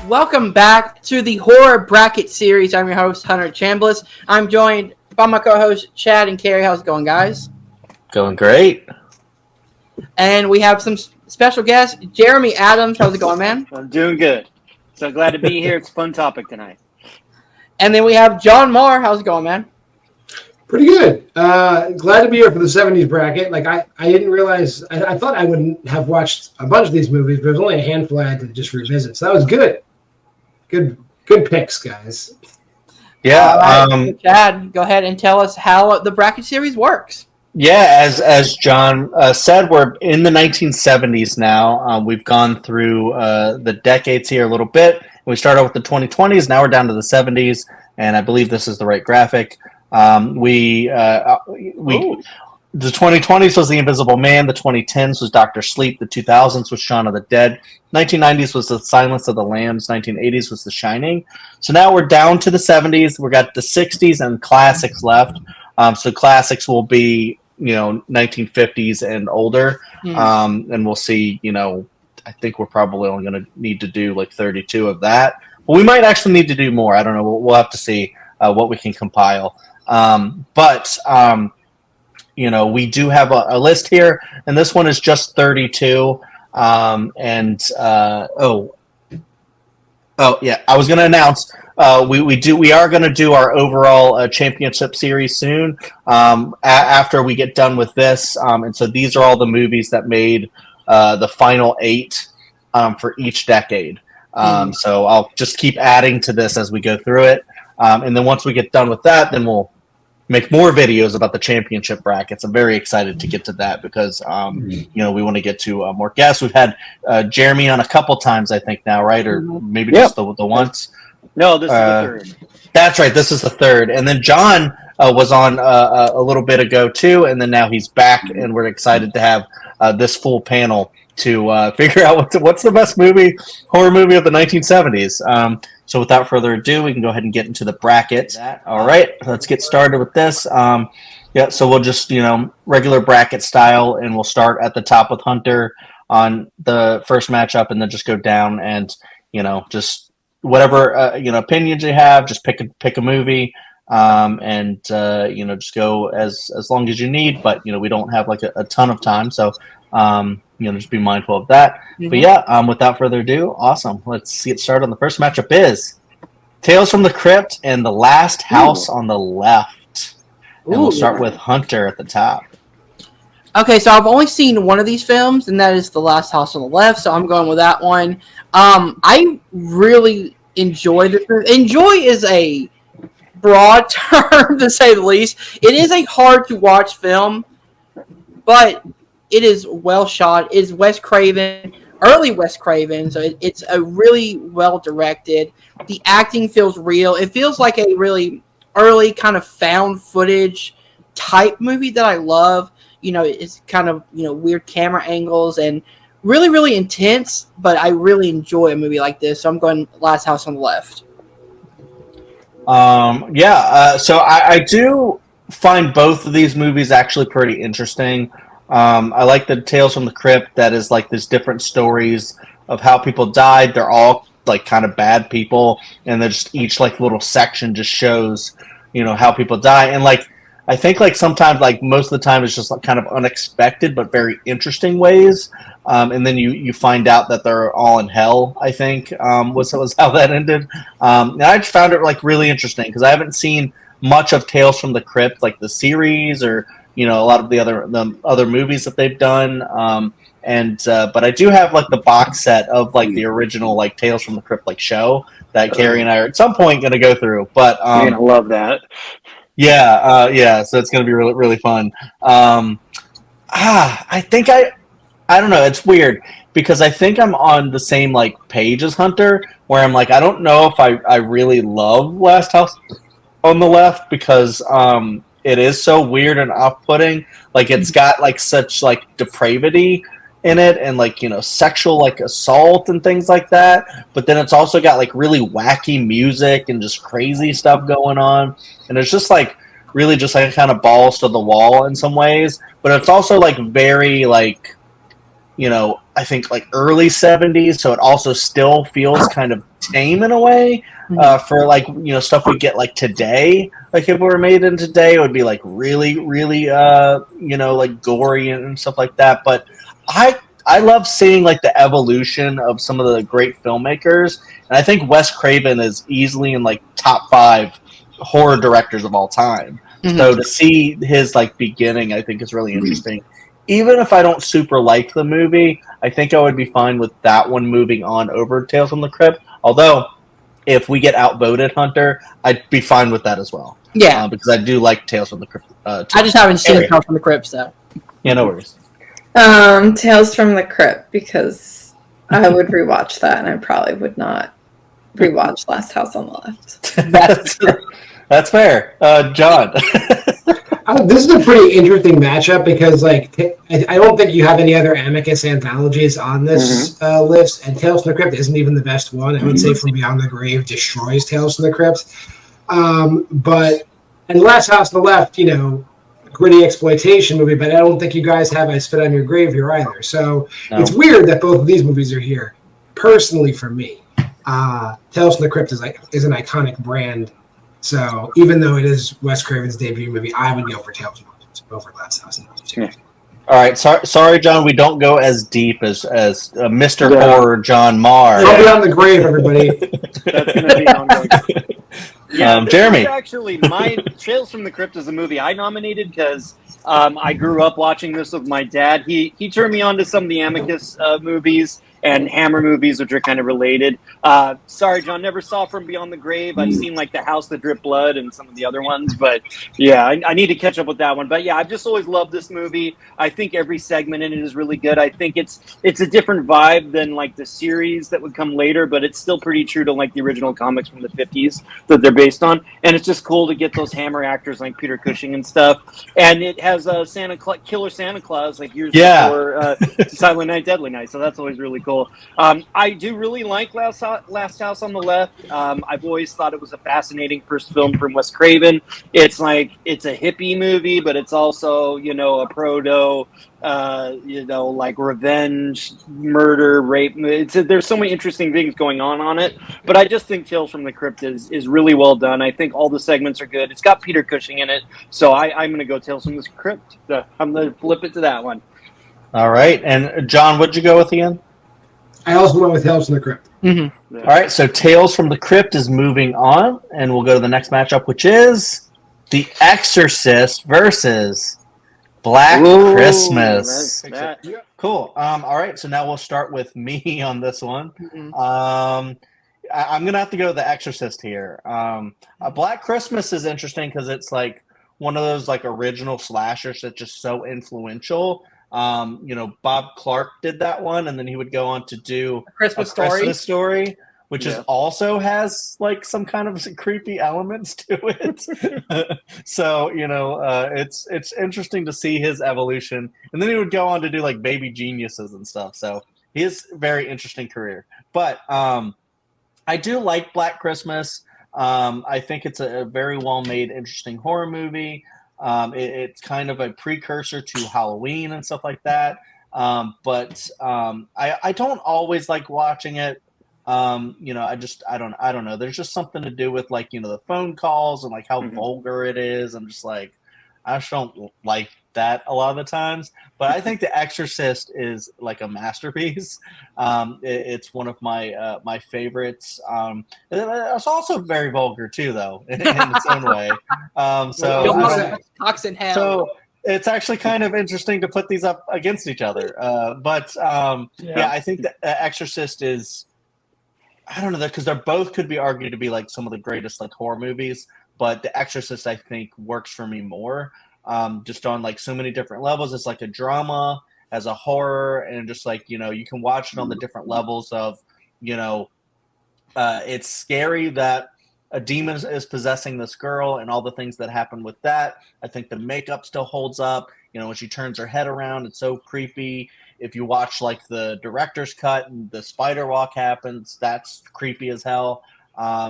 welcome back to the Horror Bracket Series. I'm your host, Hunter Chambliss. I'm joined by my co-hosts, Chad and Carrie. How's it going, guys? Going great. And we have some special guests, Jeremy Adams. How's it going, man? I'm doing good. So glad to be here. It's a fun topic tonight. And then we have John Marr. How's it going, man? Pretty good. Glad to be here for the 70s bracket. I didn't realize, I thought I wouldn't have watched a bunch of these movies, but there's only a handful I had to just revisit. So that was good. Good picks, guys. Yeah. Right. Chad, go ahead and tell us how the bracket series works. Yeah, as John said, we're in the 1970s now. We've gone through the decades here a little bit. We started with the 2020s. Now we're down to the 70s, and I believe this is the right graphic. The 2020s was The Invisible Man. The 2010s was Dr. Sleep. The 2000s was Shaun of the Dead. 1990s was The Silence of the Lambs. 1980s was The Shining. So now we're down to the 70s. We got the 60s and classics left. So classics will be 1950s and older. And we'll see. I think we're probably only going to need to do like 32 of that. But we might actually need to do more. I don't know. We'll have to see what we can compile. We do have a list here, and this one is just 32. I was going to announce we are going to do our overall championship series soon after we get done with this. And so these are all the movies that made the final 8 for each decade. So I'll just keep adding to this as we go through it. And then once we get done with that, then we'll make more videos about the championship brackets. I'm very excited to get to that because, we want to get to more guests. We've had Jeremy on a couple times, I think now, right? Or maybe just the once. No, this is the third. That's right. This is the third. And then John was on a little bit ago too, and then now he's back, and we're excited to have this full panel to figure out what's the best horror movie of the 1970s. So without further ado, we can go ahead and get into the bracket. All right, let's get started with this. So we'll just, regular bracket style, and we'll start at the top with Hunter on the first matchup, and then just go down and, just whatever, opinions you have, just pick a movie, and just go as long as you need. But, we don't have like a ton of time. So, just be mindful of that. But without further ado, awesome. Let's get started on the first matchup is Tales from the Crypt and The Last House on the Left. And we'll start with Hunter at the top. Okay, so I've only seen one of these films, and that is The Last House on the Left, so I'm going with that one. I really enjoy this movie. Enjoy is a broad term, to say the least. It is a hard-to-watch film, but it is well shot. It is Wes Craven, early Wes Craven, so it's a really well directed. The acting feels real. It feels like a really early kind of found footage type movie that I love. It's kind of weird camera angles and really, really intense. But I really enjoy a movie like this, so I'm going Last House on the Left. So I do find both of these movies actually pretty interesting. I like the Tales from the Crypt that is like there's different stories of how people died. They're all like kind of bad people, and then just each like little section just shows, how people die. And like I think like sometimes like most of the time it's just like kind of unexpected but very interesting ways. And then you find out that they're all in hell, I think, was how that ended. And I just found it like really interesting because I haven't seen much of Tales from the Crypt, like the series or a lot of the other movies that they've done. But I do have like the box set of like the original like Tales from the Crypt like show that Carrie and I are at some point going to go through. But you're gonna love that. So it's going to be really, really fun. I think I don't know. It's weird because I think I'm on the same like page as Hunter, where I'm like, I don't know if I really love Last House on the Left because it is so weird and off-putting. Like it's got like such like depravity in it and like sexual like assault and things like that. But then it's also got like really wacky music and just crazy stuff going on, and it's just like really just like kind of balls to the wall in some ways. But it's also like very like I think like early 70s, so it also still feels kind of tame in a way. For like stuff we get like today, like if it were made in today, it would be like really, really like gory and stuff like that. But I love seeing like the evolution of some of the great filmmakers, and I think Wes Craven is easily in like top 5 horror directors of all time. So to see his like beginning, I think is really interesting. Even if I don't super like the movie, I think I would be fine with that one moving on over Tales from the Crypt. Although, if we get outvoted Hunter, I'd be fine with that as well. Yeah. Because I do like Tales from the Crypt. I just haven't seen Tales from the Crypt, so. Yeah, no worries. Tales from the Crypt, because I would rewatch that, and I probably would not rewatch Last House on the Left. That's fair. John. This is a pretty interesting matchup because, like, I don't think you have any other Amicus anthologies on this list, and Tales from the Crypt isn't even the best one. I would say From Beyond the Grave destroys Tales from the Crypt. And Last House on the Left, gritty exploitation movie, but I don't think you guys have I Spit on Your Grave here either. So It's weird that both of these movies are here. Personally, for me, Tales from the Crypt is an iconic brand. So even though it is Wes Craven's debut movie, I would go for Tales from the Crypt over Last House on the Left. Yeah. All right, sorry, John. We don't go as deep as Mr. Horror John Marr. From Beyond the Grave, everybody. That's going to be ongoing. Yeah, Jeremy. Actually, my Tales from the Crypt is a movie I nominated because I grew up watching this with my dad. He turned me on to some of the Amicus movies and Hammer movies, which are kind of related. Sorry, John, never saw From Beyond the Grave. I've seen like The House That Dripped Blood and some of the other ones, but yeah, I need to catch up with that one. But yeah, I've just always loved this movie. I think every segment in it is really good. I think it's a different vibe than like the series that would come later, but it's still pretty true to like the original comics from the 50s that they're based on. And it's just cool to get those Hammer actors like Peter Cushing and stuff. And it has Killer Santa Claus like years before Silent Night, Deadly Night. So that's always really cool. I do really like Last House on the Left. I've always thought it was a fascinating first film from Wes Craven. It's a hippie movie, but it's also a proto like revenge, murder, rape. There's so many interesting things going on it. But I just think Tales from the Crypt is really well done. I think all the segments are good. It's got Peter Cushing in it, so I'm going to go Tales from the Crypt. I'm going to flip it to that one. All right, and John, what'd you go with again? I also went with Tales from the Crypt. Mm-hmm. Yeah. All right, so Tales from the Crypt is moving on, and we'll go to the next matchup, which is The Exorcist versus Black Christmas. Cool. All right, so now we'll start with me on this one. Mm-hmm. I'm going to have to go with The Exorcist here. Black Christmas is interesting because it's like one of those like original slashers that's just so influential. Bob Clark did that one, and then he would go on to do A Christmas Story, which is also has like some kind of creepy elements to it. So it's interesting to see his evolution, and then he would go on to do like Baby Geniuses and stuff. So he has a very interesting career. But I do like Black Christmas. I think it's a very well made, interesting horror movie. It's kind of a precursor to Halloween and stuff like that. But I don't always like watching it. I don't know. There's just something to do with like, the phone calls and like how vulgar it is. I'm just like, I just don't like that a lot of the times. But I think The Exorcist is like a masterpiece. It's one of my favorites. It's also very vulgar too, though, in its own way. So it's actually kind of interesting to put these up against each other. But I think The Exorcist is, I don't know, because they're both could be argued to be like some of the greatest like horror movies. But The Exorcist, I think, works for me more. Just on like so many different levels. It's like a drama as a horror, and just like you can watch it on the different levels of it's scary that a demon is possessing this girl and all the things that happen with that. I think the makeup still holds up. When she turns her head around, it's so creepy. If you watch like the director's cut and the spider walk happens, that's creepy as hell.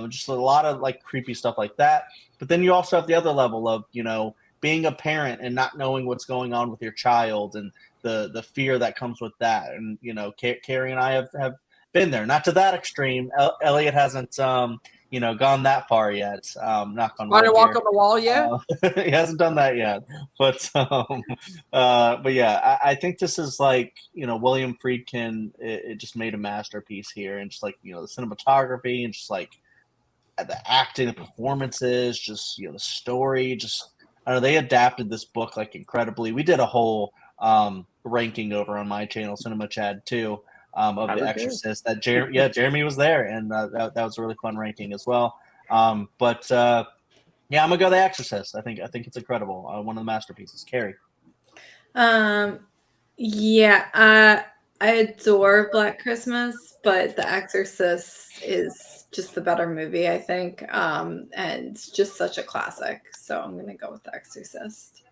Just a lot of like creepy stuff like that. But then you also have the other level of being a parent and not knowing what's going on with your child, and the fear that comes with that. And Carrie and I have been there, not to that extreme. Elliot hasn't gone that far yet. Knock on wood. Want to walk on the wall yet? He hasn't done that yet, but yeah, I think this is like William Friedkin. It just made a masterpiece here, and just like the cinematography and just like the acting, the performances, just the story. Just I don't know, they adapted this book like incredibly. We did a whole ranking over on my channel, Cinema Chad, too. Of The Exorcist. That Jeremy was there, and that was a really fun ranking as well. But I'm gonna go The Exorcist. I think it's incredible. One of the masterpieces. Carrie. I adore Black Christmas, but The Exorcist is just the better movie, I think, and just such a classic. So I'm gonna go with The Exorcist.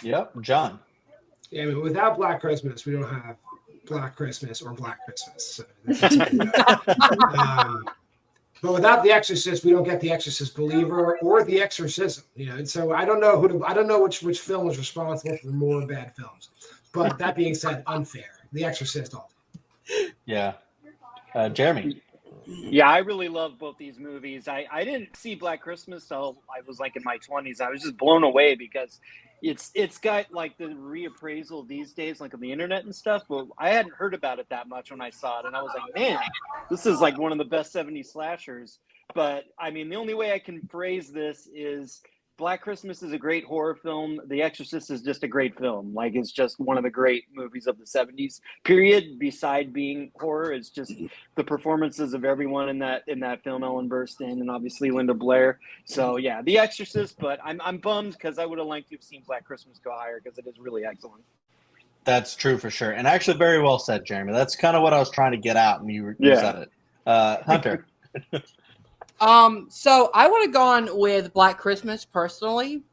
Yep, John. Yeah, I mean, without Black Christmas, we don't have Black Christmas or Black Christmas. So but without The Exorcist, we don't get The Exorcist Believer or The Exorcism. So I don't know which film is responsible for more bad films. But that being said, unfair. The Exorcist all day. Yeah, Jeremy. Yeah, I really love both these movies. I didn't see Black Christmas till I was like in my 20s. I was just blown away because it's got like the reappraisal these days, like on the internet and stuff. But I hadn't heard about it that much when I saw it, and I was like, man, this is like one of the best 70s slashers. But I mean, the only way I can phrase this is Black Christmas is a great horror film. The Exorcist is just a great film. Like, it's just one of the great movies of the 70s period. Beside being horror, it's just the performances of everyone in that film. Ellen Burstyn and obviously Linda Blair. So yeah, The Exorcist. But I'm bummed because I would have liked to have seen Black Christmas go higher because it is really excellent. That's true for sure, and actually very well said, Jeremy. That's kind of what I was trying to get out, and you said it. Hunter. So I would have gone with Black Christmas personally,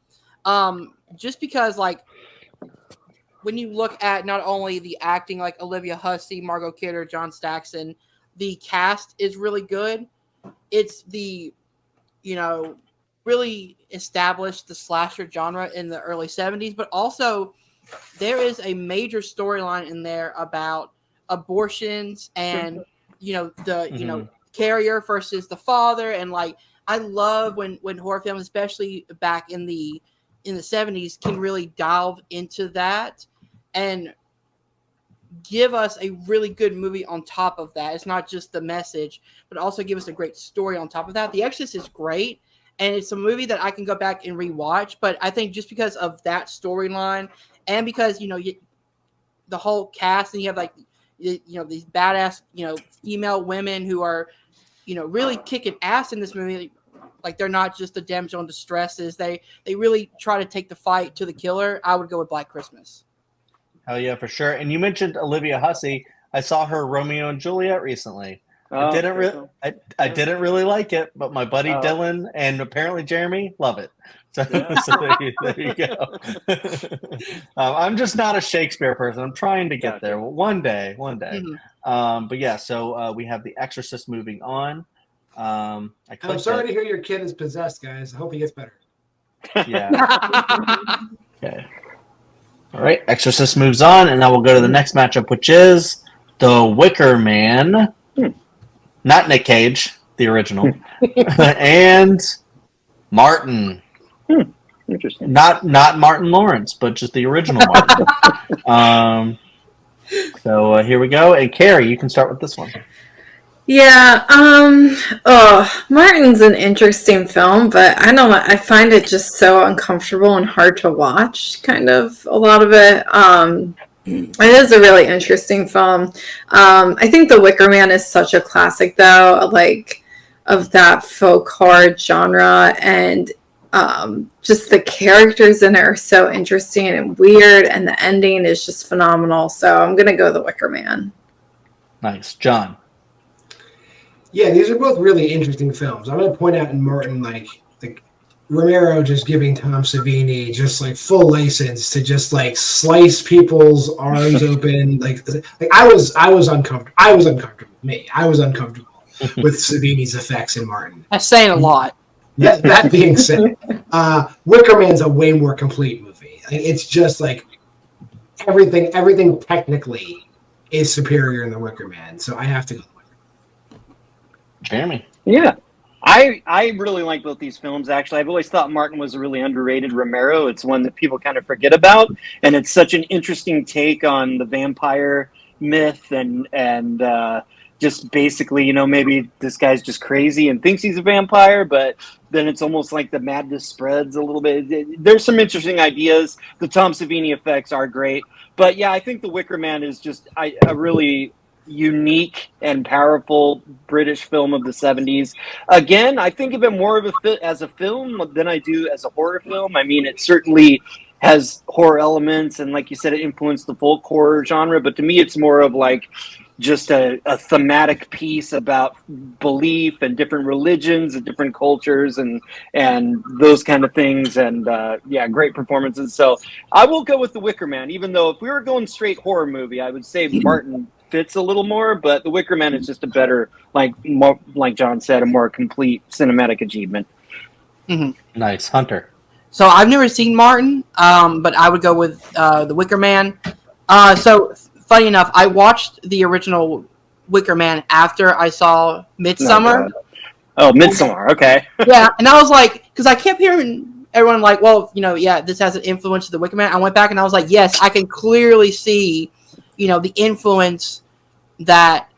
just because like when you look at not only the acting, like Olivia Hussey, Margot Kidder, John Saxon, the cast is really good. It's the really established the slasher genre in the early 70s, but also there is a major storyline in there about abortions and carrier versus the father, and like I love when horror films, especially back in the 70s, can really delve into that and give us a really good movie on top of that. It's not just the message, but also give us a great story on top of that. The Exorcist is great, and it's a movie that I can go back and rewatch, but I think just because of that storyline and because the whole cast, and you have like these badass female women who are really kicking ass in this movie. Like they're not just the damsel in distresses. They really try to take the fight to the killer. I would go with Black Christmas. Hell yeah, for sure. And you mentioned Olivia Hussey. I saw her Romeo and Juliet recently. Oh, I didn't really like it, but my buddy Dylan and apparently Jeremy love it. So, there you go. I'm just not a Shakespeare person. I'm trying to get there. One day. Mm-hmm. But yeah, so we have The Exorcist moving on. I'm sorry to hear your kid is possessed, guys. I hope he gets better. Yeah. Okay. All right, Exorcist moves on, and now we'll go to the next matchup, which is The Wicker Man. Not Nick Cage, the original. And Martin. Interesting. Not Martin Lawrence, but just the original Martin. So here we go. And Carrie, you can start with this one. Yeah, Martin's an interesting film, but I don't know, I find it just so uncomfortable and hard to watch, kind of, a lot of it. It is a really interesting film. I think The Wicker Man is such a classic, though, like, of that folk horror genre, and just the characters in it are so interesting and weird, and the ending is just phenomenal, so I'm going to go The Wicker Man. Nice. John? Yeah, these are both really interesting films. I'm going to point out in Martin, like Romero just giving Tom Savini just like full license to just like slice people's arms open. Like I was uncomfortable. I was uncomfortable with Savini's effects in Martin. That's saying a lot. That being said, Wicker Man's a way more complete movie. It's just like everything technically is superior in The Wicker Man. So I have to go. Jeremy. Yeah. I really like both these films, actually. I've always thought Martin was a really underrated Romero. It's one that people kind of forget about, and it's such an interesting take on the vampire myth and just basically, maybe this guy's just crazy and thinks he's a vampire, but then it's almost like the madness spreads a little bit. There's some interesting ideas. The Tom Savini effects are great. But yeah, I think The Wicker Man is just a really unique and powerful British film of the 70s. Again, I think of it more of as a film than I do as a horror film. I mean, it certainly has horror elements, and like you said, it influenced the folk horror genre, but to me it's more of like just a thematic piece about belief and different religions and different cultures and those kind of things, and yeah, great performances. So I will go with The Wicker Man, even though if we were going straight horror movie, I would say Martin fits a little more, but The Wicker Man is just a better, like John said, a more complete cinematic achievement. Mm-hmm. Nice. Hunter. So I've never seen Martin, but I would go with The Wicker Man. So funny enough, I watched the original Wicker Man after I saw Midsommar. Oh, Midsommar, okay. Yeah, and I was like, because I kept hearing everyone like, well, yeah, this has an influence of The Wicker Man. I went back and I was like, yes, I can clearly see, the influence that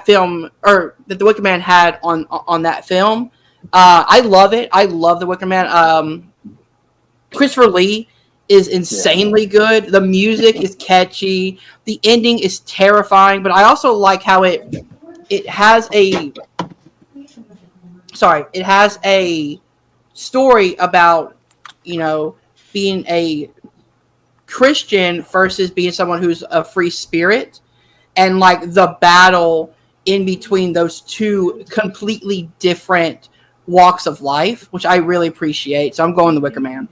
film, or that The Wicker Man had on that film. I love it. I love The Wicker Man. Christopher Lee is insanely good. The music is catchy. The ending is terrifying, but I also like how it has a story about, being a Christian versus being someone who's a free spirit, and like the battle in between those two completely different walks of life, which I really appreciate. So I'm going The Wicker Man.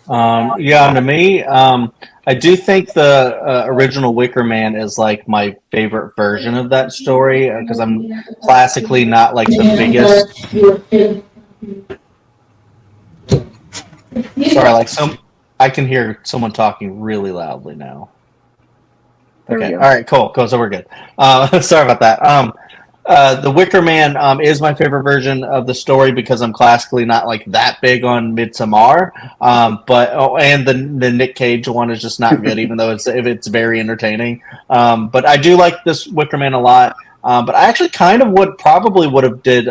Yeah, to me, I do think the original Wicker Man is like my favorite version of that story, because I'm classically not like the biggest. Sorry, I can hear someone talking really loudly now. Okay, all right, cool. So we're good. Sorry about that. The Wicker Man is my favorite version of the story because I'm classically not like that big on Midsommar. And the Nick Cage one is just not good, even though it's very entertaining. But I do like this Wicker Man a lot. But I actually kind of probably would have did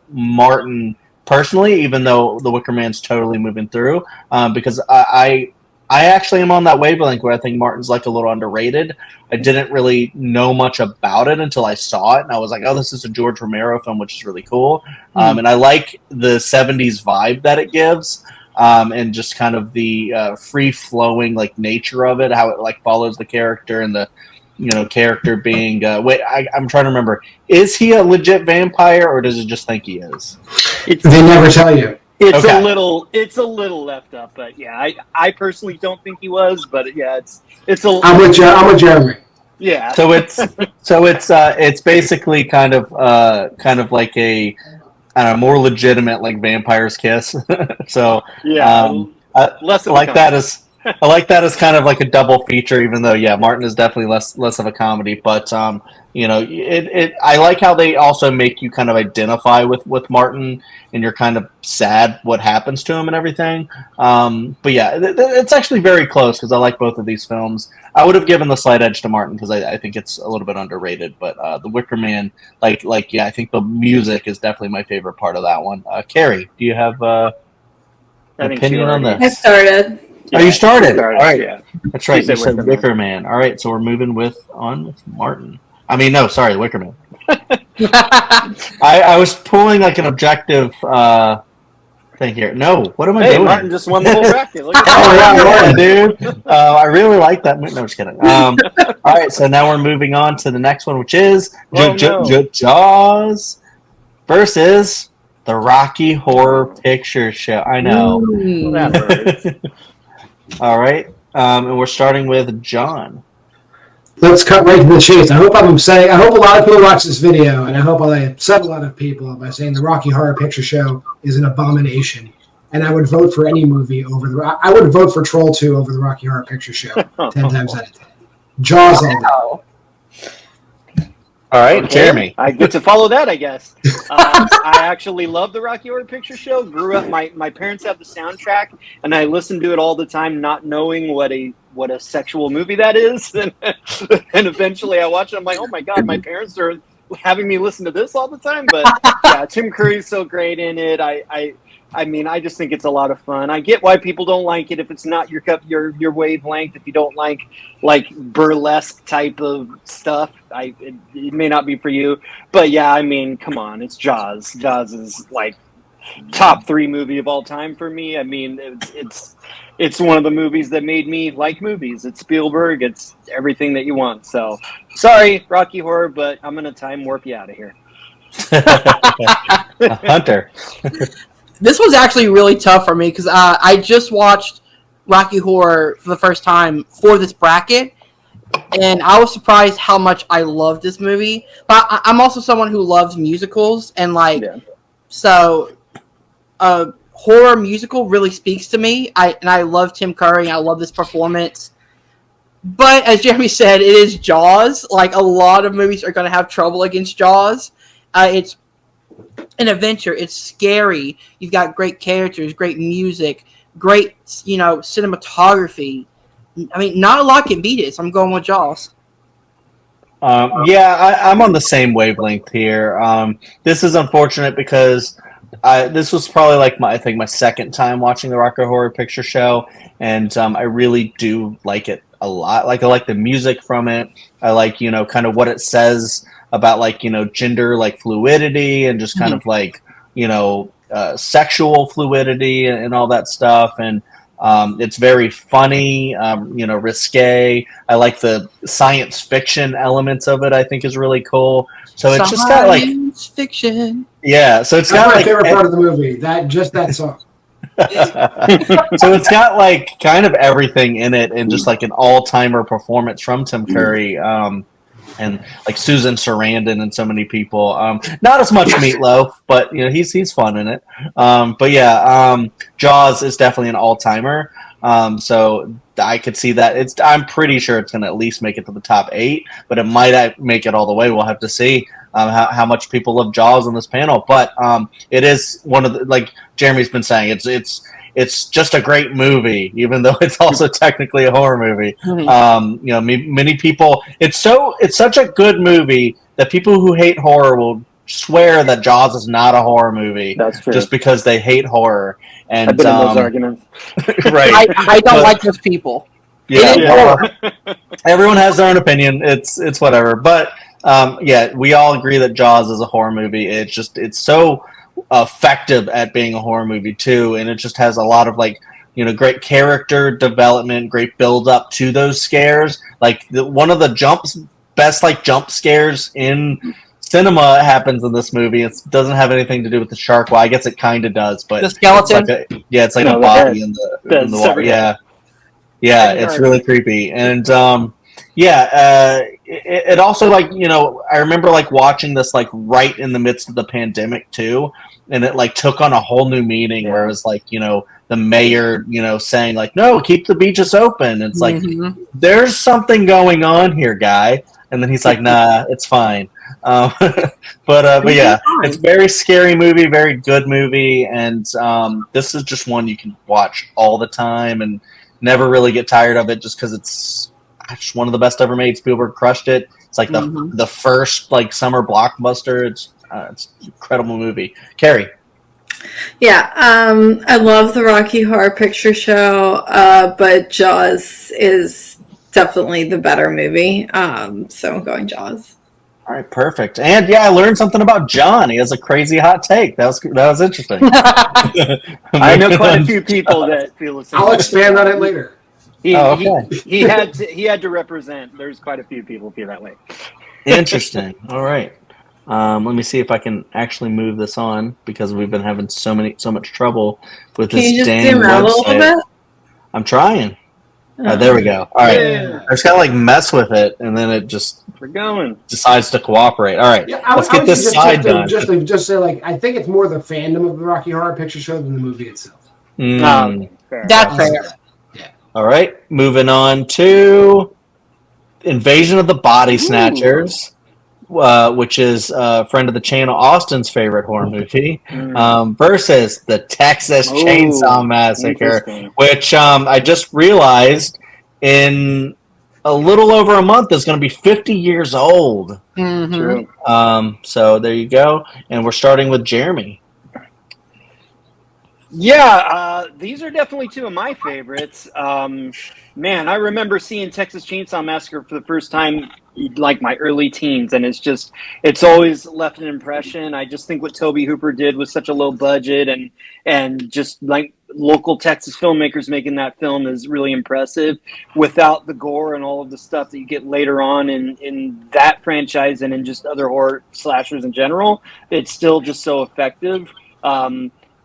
Martin personally, even though the Wicker Man's totally moving through, because I actually am on that wavelength where I think Martin's like a little underrated. I didn't really know much about it until I saw it, and I was like, oh, this is a George Romero film, which is really cool. And I like the 70s vibe that it gives, and just kind of the free-flowing like nature of it, how it like follows the character, and the character being I'm trying to remember, is he a legit vampire or does it just think he is? They never tell you. It's a little left up, but yeah, I personally don't think he was, but yeah, it's a. I'm with Jeremy. Yeah. So it's basically kind of like a more legitimate like Vampire's Kiss. So yeah, less of like that is. I like that as kind of like a double feature, even though Martin is definitely less of a comedy. But I like how they also make you kind of identify with Martin, and you're kind of sad what happens to him and everything. But yeah, it's actually very close because I like both of these films. I would have given the slight edge to Martin because I think it's a little bit underrated. But The Wicker Man, I think the music is definitely my favorite part of that one. Carrie, do you have an opinion on this? I started. Oh, you started. All right. Yeah. That's right. You said Wicker Man. All right, so we're moving with Martin. I mean, no, sorry, Wicker Man. I was pulling like an objective thing here. No, what am I doing? Martin just won the whole bracket. Look at that. Dude. I really like that. No, I'm just kidding. All right, so now we're moving on to the next one, which is Jaws versus the Rocky Horror Picture Show. I know. All right, and we're starting with John. Let's cut right to the chase. I hope a lot of people watch this video, and I hope I upset a lot of people by saying the Rocky Horror Picture Show is an abomination. and I would vote for any movie over the. I would vote for Troll 2 over the Rocky Horror Picture Show 10 times out of 10. Jaws all day. Wow. All right, Okay, Jeremy. I get to follow that, I guess. I actually love the Rocky Horror Picture Show. Grew up, my parents have the soundtrack, and I listen to it all the time, not knowing what a sexual movie that is. And eventually I watch it, I'm like, oh my God, my parents are having me listen to this all the time. But yeah, Tim Curry's so great in it. I mean, I just think it's a lot of fun. I get why people don't like it if it's not your wavelength. If you don't like burlesque type of stuff, it may not be for you. But yeah, I mean, come on, it's Jaws. Jaws is like top 3 movie of all time for me. I mean, it's one of the movies that made me like movies. It's Spielberg. It's everything that you want. So sorry, Rocky Horror, but I'm gonna time warp you out of here. Hunter. This was actually really tough for me because I just watched Rocky Horror for the first time for this bracket, and I was surprised how much I loved this movie. But I'm also someone who loves musicals, and so a horror musical really speaks to me. I love Tim Curry. I love this performance. But as Jeremy said, it is Jaws. Like, a lot of movies are going to have trouble against Jaws. It's an adventure. It's scary. You've got great characters, great music, great, cinematography. I mean, not a lot can beat it, so I'm going with Jaws. I'm on the same wavelength here. This is unfortunate because this was probably like my second time watching the Rocky Horror Picture Show, and I really do like it a lot. Like, I like the music from it. I like, kind of what it says about, like, gender, like, fluidity, and just kind of like, sexual fluidity and all that stuff. And it's very funny, risque. I like the science fiction elements of it. I think is really cool. So it's just got like science fiction. Yeah, so it's That's got my like favorite part of the movie. That song. So it's got like kind of everything in it, and just like an all-timer performance from Tim Curry, and like Susan Sarandon and so many people. Not as much Meatloaf, but he's fun in it. But yeah, Jaws is definitely an all-timer. So I could see that. I'm pretty sure it's going to at least make it to the top 8, but it might make it all the way. We'll have to see how much people love Jaws on this panel. But it is one of the, like Jeremy's been saying, it's just a great movie, even though it's also technically a horror movie. Many people. It's such a good movie that people who hate horror will swear that Jaws is not a horror movie. That's true. Just because they hate horror. And I've been in those arguments. Right. I don't like those people. Yeah. Everyone has their own opinion. It's whatever. But we all agree that Jaws is a horror movie. It's so effective at being a horror movie too, and it just has a lot of great character development, great build up to those scares. Like one of the best jump scares in cinema happens in this movie. It doesn't have anything to do with the shark. Well, I guess it kind of does, but the skeleton. It's like a body in the water. Yeah, it's really creepy, and it also I remember watching this right in the midst of the pandemic too, and it took on a whole new meaning where it was the mayor saying no, keep the beaches open. And it's there's something going on here, guy, and then he's like, nah, it's fine. But yeah, it's a very scary movie, very good movie, and this is just one you can watch all the time and never really get tired of it, just because it's one of the best ever made. Spielberg crushed it. It's the first summer blockbuster. It's an incredible movie. Carrie. Yeah, I love the Rocky Horror Picture Show, but Jaws is definitely the better movie. So I'm going Jaws. All right, perfect. And I learned something about John. He has a crazy hot take. That was interesting. I know quite a few people that feel the same. I'll expand on it later. He had to represent. There's quite a few people feel that way. Interesting. All right. Let me see if I can actually move this on, because we've been having so much trouble with this damn website. Can you just zoom out a little bit? I'm trying. There we go. All right. I just gotta mess with it, and then it just decides to cooperate. All right. Let's get this side done. Just say I think it's more the fandom of the Rocky Horror Picture Show than the movie itself. Mm. Fair. That's fair. All right, moving on to Invasion of the Body Snatchers, which is a friend of the channel, Austin's favorite horror movie, versus the Texas Chainsaw Massacre, Interesting. which I just realized in a little over a month is going to be 50 years old. Mm-hmm. True. So there you go. And we're starting with Jeremy. Yeah, these are definitely two of my favorites. Man, I remember seeing Texas Chainsaw Massacre for the first time, like my early teens, and it's always left an impression. I just think what Toby Hooper did with such a low budget and just like local Texas filmmakers making that film is really impressive. Without the gore and all of the stuff that you get later on in that franchise and in just other horror slashers in general, it's still just so effective.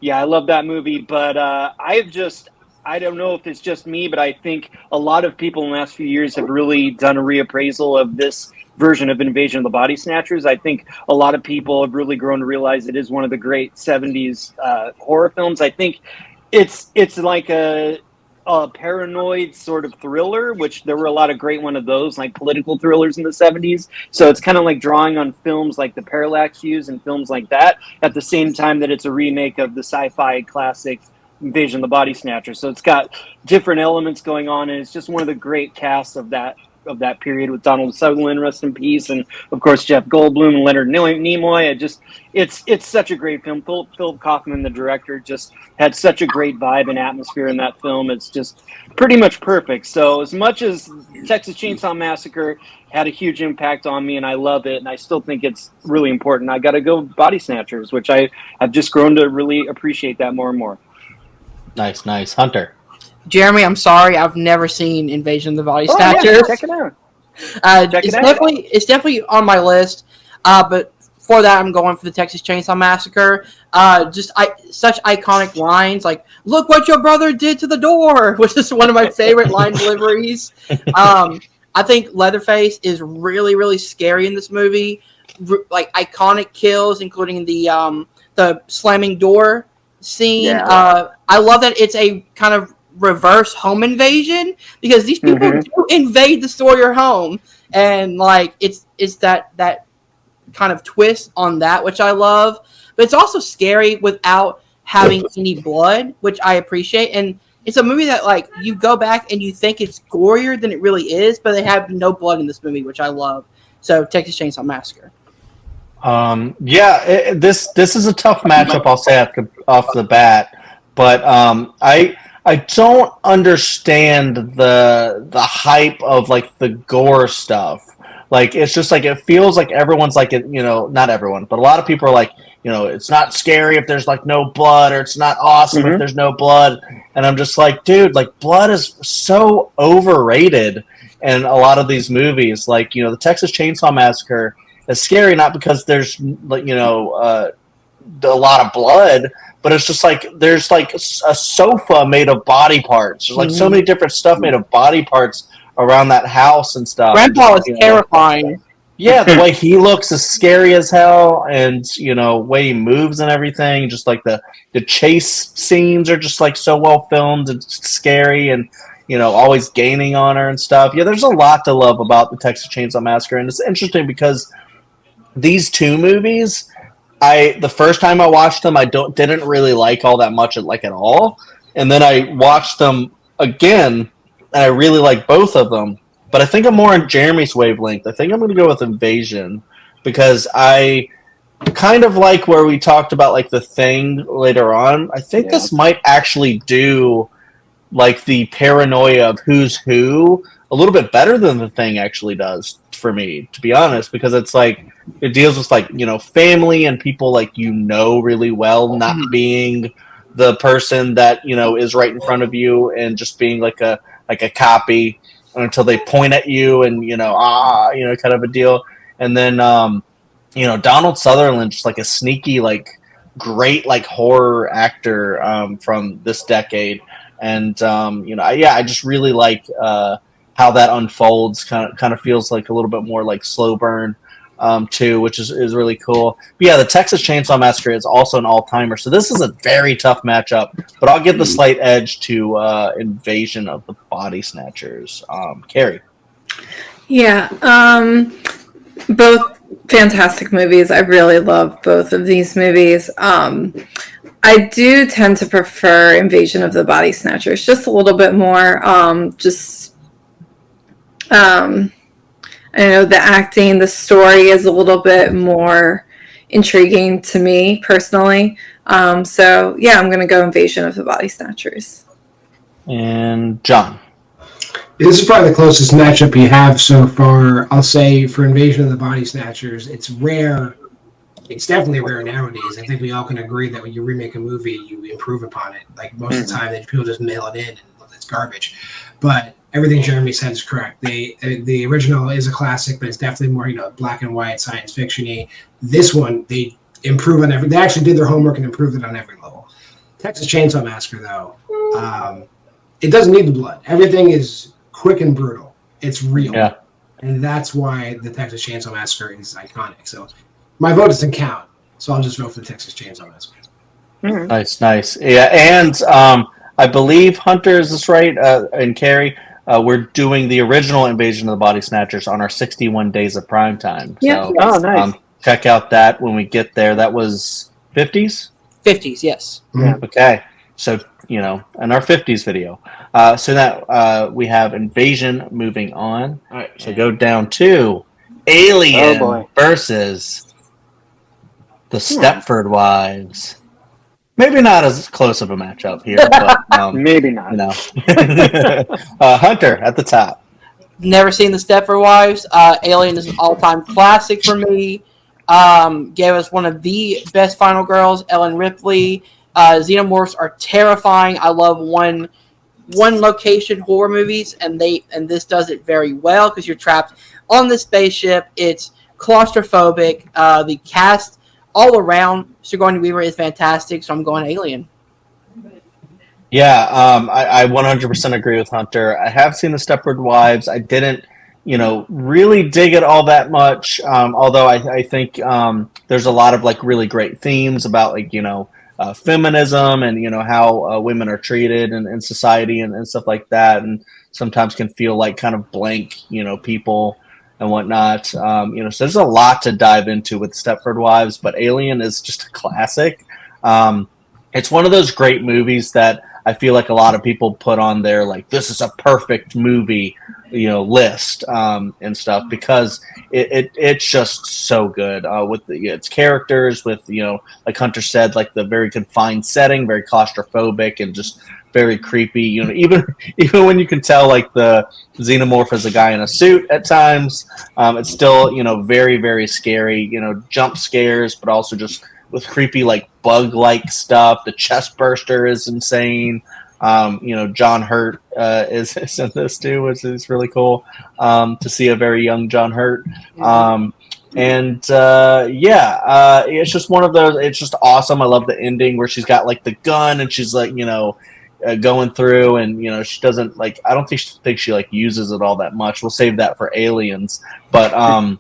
Yeah, I love that movie, but I don't know if it's just me, but I think a lot of people in the last few years have really done a reappraisal of this version of Invasion of the Body Snatchers. I think a lot of people have really grown to realize it is one of the great 70s horror films. I think it's like a paranoid sort of thriller, which there were a lot of great one of those, like political thrillers in the 70s. So it's kind of like drawing on films like the Parallax Views and films like that, at the same time that it's a remake of the sci-fi classic Invasion of the Body Snatcher. So it's got different elements going on, and it's just one of the great casts of that period with Donald Sutherland, rest in peace, and of course Jeff Goldblum and Leonard Nimoy. It's such a great film. Philip Kaufman, the director, just had such a great vibe and atmosphere in that film. It's just pretty much perfect. So as much as Texas Chainsaw Massacre had a huge impact on me, and I love it, and I still think it's really important, I got to go Body Snatchers, which I've just grown to really appreciate that more and more. Nice. Hunter. Jeremy, I'm sorry, I've never seen Invasion of the Body Yeah, Snatchers. check it out. It's definitely on my list, but for that, I'm going for the Texas Chainsaw Massacre. Such iconic lines like "Look what your brother did to the door," which is one of my favorite line deliveries. I think Leatherface is really, really scary in this movie. Like iconic kills, including the slamming door scene. Yeah. I love that it's a kind of reverse home invasion, because these people do invade the store your home, and like it's that kind of twist on that, which I love. But it's also scary without having any blood, which I appreciate. And it's a movie that like you go back and you think it's gorier than it really is, but they have no blood in this movie, which I love. So Texas Chainsaw Massacre. This is a tough matchup, I'll say off the bat, but I don't understand the hype of like the gore stuff. Like it's just like it feels like everyone's like not everyone, but a lot of people are like, it's not scary if there's like no blood, or it's not awesome if there's no blood. And I'm just like, dude, like blood is so overrated in a lot of these movies. Like, the Texas Chainsaw Massacre is scary not because there's a lot of blood, but it's just like there's like a sofa made of body parts. There's like so many different stuff made of body parts around that house and stuff. Grandpa is terrifying. Yeah, the way he looks is scary as hell, and way he moves and everything. Just like the chase scenes are just like so well filmed and scary, and always gaining on her and stuff. Yeah, there's a lot to love about the Texas Chainsaw Massacre, and it's interesting because these two movies, the first time I watched them, I didn't really like all that much at all, and then I watched them again, and I really like both of them. But I think I'm more on Jeremy's wavelength. I think I'm going to go with Invasion, because I kind of like where we talked about like The Thing later on. I think this might actually do like the paranoia of who's who a little bit better than The Thing actually does for me, to be honest, because it's like it deals with like family and people like really well, not being the person that is right in front of you and just being like a copy until they point at you and kind of a deal. And then Donald Sutherland, just like a sneaky like great like horror actor from this decade. And I just really like how that unfolds. Kind of feels like a little bit more like slow burn. too, which is really cool. But yeah, the Texas Chainsaw Massacre is also an all-timer, so this is a very tough matchup. But I'll give the slight edge to Invasion of the Body Snatchers. Carrie. Yeah, both fantastic movies. I really love both of these movies. I do tend to prefer Invasion of the Body Snatchers just a little bit more. I know the acting, the story is a little bit more intriguing to me personally. So yeah, I'm going to go Invasion of the Body Snatchers. And John. This is probably the closest matchup you have so far. I'll say for Invasion of the Body Snatchers, it's rare. It's definitely rare nowadays. I think we all can agree that when you remake a movie, you improve upon it. Like most of the time, people just mail it in and it's garbage. But everything Jeremy said is correct. The original is a classic, but it's definitely more black and white science fiction-y. This one, they improve on every. They actually did their homework and improved it on every level. Texas Chainsaw Massacre, though, it doesn't need the blood. Everything is quick and brutal. It's real. Yeah. And that's why the Texas Chainsaw Massacre is iconic. So my vote doesn't count, so I'll just vote for the Texas Chainsaw Massacre. Mm-hmm. Nice. Yeah, and I believe, Hunter, is this right? And Carrie, we're doing the original Invasion of the Body Snatchers on our 61 Days of Primetime. Yeah. So, Oh, nice. check out that when we get there. That was 50s? 50s, yes. Yeah. Okay. So, in our 50s video. So that we have Invasion moving on. All right. So go down to Alien versus the Stepford Wives. Maybe not as close of a matchup here, but maybe not. Hunter at the top. Never seen the Stepford Wives. Alien is an all-time classic for me. Gave us one of the best final girls, Ellen Ripley. Xenomorphs are terrifying. I love one location horror movies, and this does it very well because you're trapped on the spaceship. It's claustrophobic. The cast all around Sigourney Weaver is fantastic, so I'm going Alien. Yeah, I 100% agree with Hunter. I have seen the Stepford Wives. I didn't, really dig it all that much. Although I think there's a lot of really great themes about feminism and how women are treated in society and stuff like that, and sometimes can feel like kind of blank people and whatnot. So there's a lot to dive into with Stepford Wives, but Alien is just a classic. It's one of those great movies that I feel like a lot of people put on their this is a perfect movie list and stuff, because it's just so good with its characters, with like Hunter said, the very confined setting, very claustrophobic and just very creepy. Even when you can tell the xenomorph is a guy in a suit at times, it's still very, very scary. Jump scares, but also just with creepy bug-like stuff. The chest burster is insane. John Hurt is in this too, which is really cool to see a very young John Hurt. It's just one of those. It's just awesome. I love the ending where she's got the gun and she's going through, and she doesn't I don't think she uses it all that much. We'll save that for Aliens, but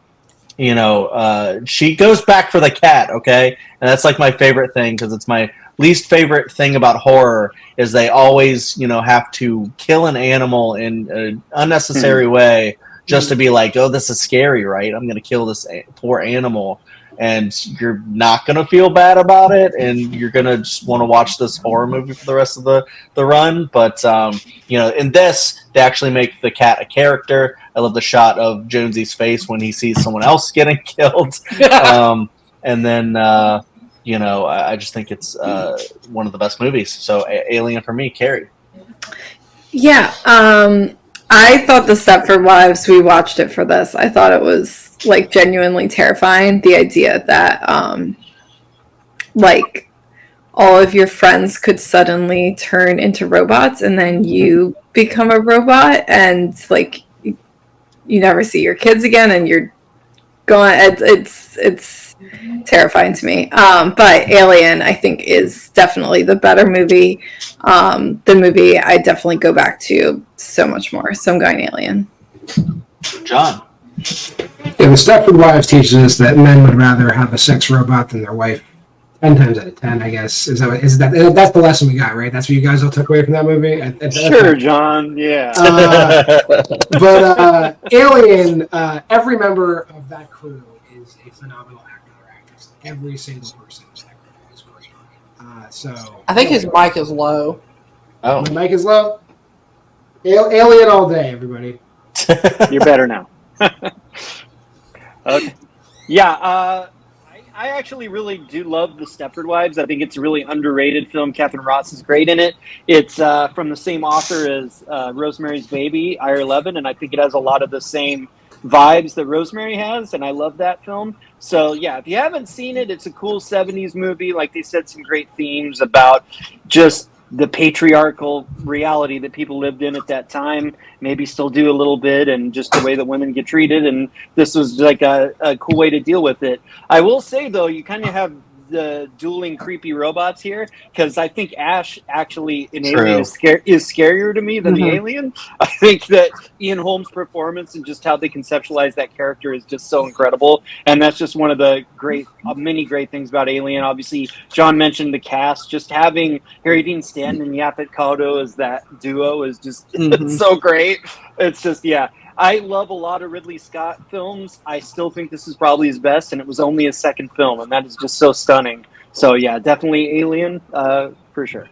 she goes back for the cat. Okay, and that's my favorite thing, because it's my least favorite thing about horror is they always have to kill an animal in an unnecessary way just to be oh, this is scary, right? I'm gonna kill this poor animal. And you're not going to feel bad about it, and you're going to just want to watch this horror movie for the rest of the run. But, in this, they actually make the cat a character. I love the shot of Jonesy's face when he sees someone else getting killed. And then, I just think it's one of the best movies. So, Alien for me. Carrie. Yeah, I thought the Stepford Wives, we watched it for this. I thought it was genuinely terrifying. The idea that all of your friends could suddenly turn into robots and then you become a robot, and you never see your kids again, and you're going. It's terrifying to me. But Alien, I think, is definitely the better movie. The movie I definitely go back to so much more. So I'm going Alien. John. Yeah, the Stepford Wives teaches us that men would rather have a sex robot than their wife. 10 times out of 10, I guess. Is that that's the lesson we got, right? That's what you guys all took away from that movie? Sure, John. Yeah. But Alien, every member of that crew is a phenomenal actor or actress. Every single person in that crew is great. So I think his mic is low. Oh, my mic is low. Alien all day, everybody. You're better now. Okay. Yeah, I actually really do love The Stepford Wives. I think it's a really underrated film. Catherine Ross is great in it. It's from the same author as Rosemary's Baby, Ira Levin, and I think it has a lot of the same vibes that Rosemary has, and I love that film. So, yeah, if you haven't seen it, it's a cool 70s movie. Like they said, some great themes about just the patriarchal reality that people lived in at that time, maybe still do a little bit, and just the way that women get treated. And this was like a cool way to deal with it. I will say, though, you kind of have the dueling creepy robots here, because I think Ash actually in Alien is scarier to me than the alien. I think that Ian Holmes' performance and just how they conceptualize that character is just so incredible, and that's just one of the many great things about Alien. Obviously, John mentioned the cast. Just having Harry Dean Stanton and Yaphet Kotto as that duo is just so great. It's just, yeah. I love a lot of Ridley Scott films. I still think this is probably his best, and it was only his second film, and that is just so stunning. So, yeah, definitely Alien, for sure.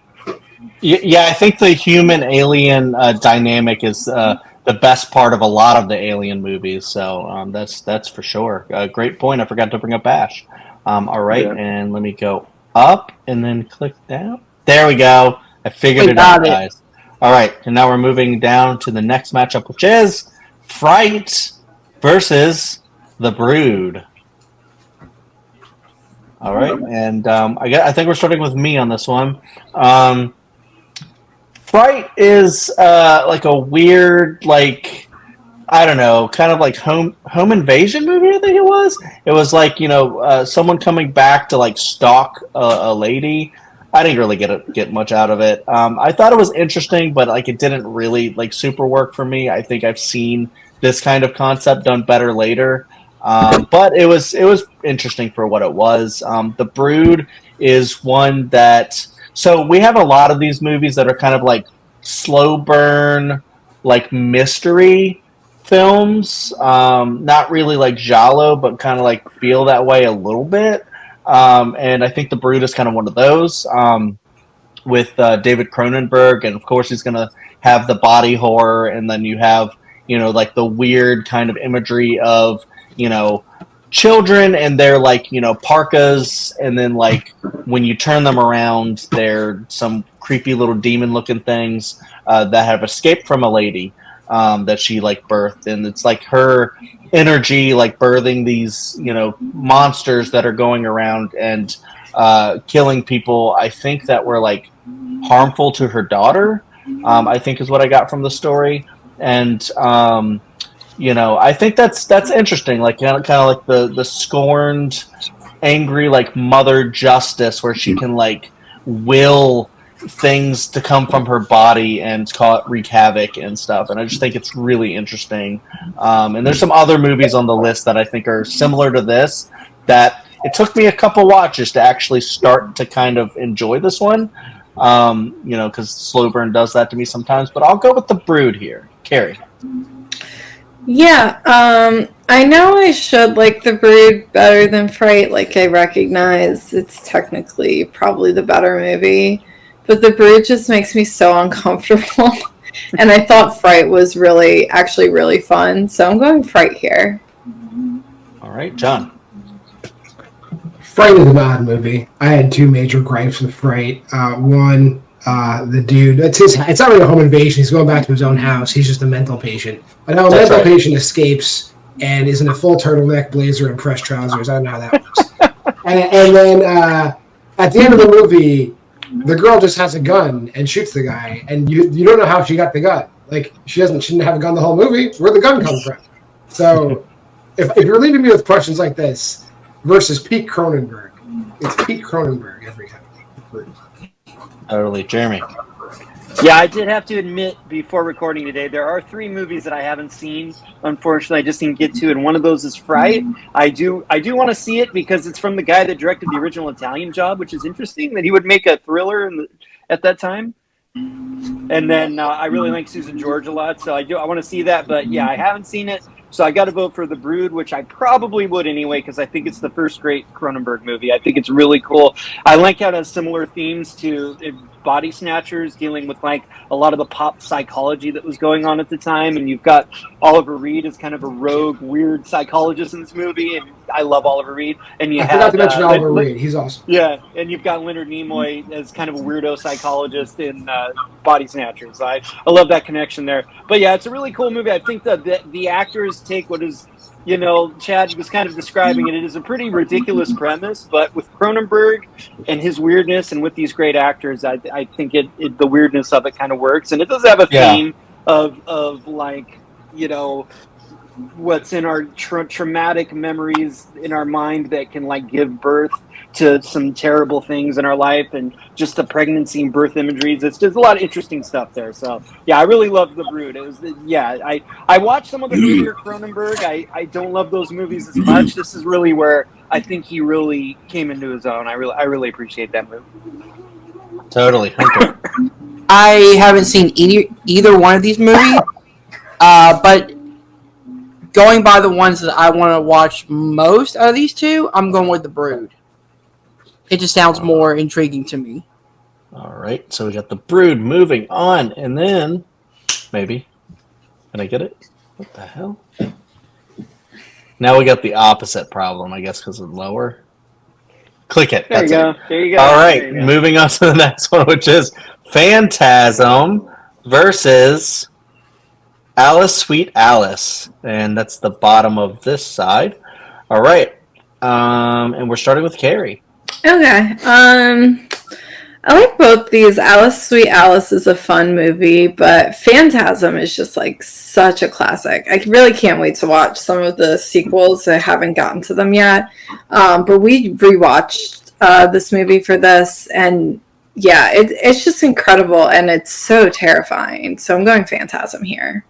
yeah. I think the human-alien dynamic is the best part of a lot of the Alien movies. So that's for sure. Great point. I forgot to bring up Ash. All right, and let me go up and then click down. There we go. I figured it out, guys. All right, and now we're moving down to the next matchup, which is Fright versus The Brood. All right, and I think we're starting with me on this one. Fright is like a weird, like, I don't know, kind of like home invasion movie. I think it was. It was like, someone coming back to like stalk a lady. I didn't really get much out of it. I thought it was interesting, but like it didn't really like super work for me. I think I've seen this kind of concept done better later, but it was interesting for what it was. The Brood is one that. So we have a lot of these movies that are kind of like slow burn, like mystery films. Not really like giallo, but kind of like feel that way a little bit. And I think The Brood is kind of one of those, with David Cronenberg, and of course he's going to have the body horror, and then you have, like the weird kind of imagery of, children and they're like, parkas, and then like when you turn them around, they're some creepy little demon looking things that have escaped from a lady that she like birthed, and it's like her energy like birthing these monsters that are going around and killing people, I think, that were like harmful to her daughter, I think is what I got from the story. And I think that's interesting, like kind of like the scorned, angry like mother justice, where she can like will things to come from her body and wreak havoc and stuff. And I just think it's really interesting. And there's some other movies on the list that I think are similar to this, that it took me a couple watches to actually start to kind of enjoy this one. Because slow burn does that to me sometimes. But I'll go with The Brood here. Carrie. Yeah, I know I should like The Brood better than Fright. Like, I recognize it's technically probably the better movie, but The Brood just makes me so uncomfortable. And I thought Fright was actually really fun, so I'm going Fright here. All right, John. Fright is an odd movie. I had two major gripes with Fright. One, the dude, it's not really a home invasion. He's going back to his own house. He's just a mental patient. But now a mental patient escapes and is in a full turtleneck, blazer, and pressed trousers. I don't know how that works. and then at the end of the movie, the girl just has a gun and shoots the guy, and you don't know how she got the gun. Like, she didn't have a gun the whole movie. Where'd the gun come from? So if you're leaving me with questions like this versus Pete Cronenberg, it's Pete Cronenberg every time. Totally. Jeremy. Yeah, I did have to admit before recording today, there are 3 movies that I haven't seen. Unfortunately, I just didn't get to, and one of those is Fright. I do want to see it because it's from the guy that directed the original Italian Job, which is interesting that he would make a thriller at that time. And then I really like Susan George a lot, so I want to see that. But yeah, I haven't seen it, so I got to vote for The Brood, which I probably would anyway because I think it's the first great Cronenberg movie. I think it's really cool. I like how it has similar themes to Body Snatchers, dealing with like a lot of the pop psychology that was going on at the time. And you've got Oliver Reed as kind of a rogue, weird psychologist in this movie, and I love Oliver Reed. And you I forgot to mention Oliver Reed. He's awesome. Yeah, and you've got Leonard Nimoy as kind of a weirdo psychologist in Body Snatchers. I love that connection there. But yeah, it's a really cool movie. I think the actors take what is, Chad was kind of describing it. It is a pretty ridiculous premise, but with Cronenberg and his weirdness and with these great actors, I think the weirdness of it kind of works. And it does have a theme of like, what's in our traumatic memories in our mind that can like give birth to some terrible things in our life, and just the pregnancy and birth imageries. It's just a lot of interesting stuff there. So yeah, I really loved The Brood. It was I watched some of the earlier Cronenberg. I don't love those movies as much. This is really where I think he really came into his own. I really appreciate that movie. Totally. I haven't seen either one of these movies, but going by the ones that I want to watch most out of these 2, I'm going with The Brood. It just sounds more intriguing to me. All right, so we got The Brood. Moving on, and then maybe can I get it? What the hell? Now we got the opposite problem, I guess, because it's lower. Click it. There you go. There you go. All right, moving on to the next one, which is Phantasm versus Alice, Sweet Alice, and that's the bottom of this side. All right, and we're starting with Carrie. Okay. I like both these. Alice, Sweet Alice is a fun movie, but Phantasm is just like such a classic. I really can't wait to watch some of the sequels. I haven't gotten to them yet. But we rewatched this movie for this, and yeah, it's just incredible, and it's so terrifying. So I'm going Phantasm here.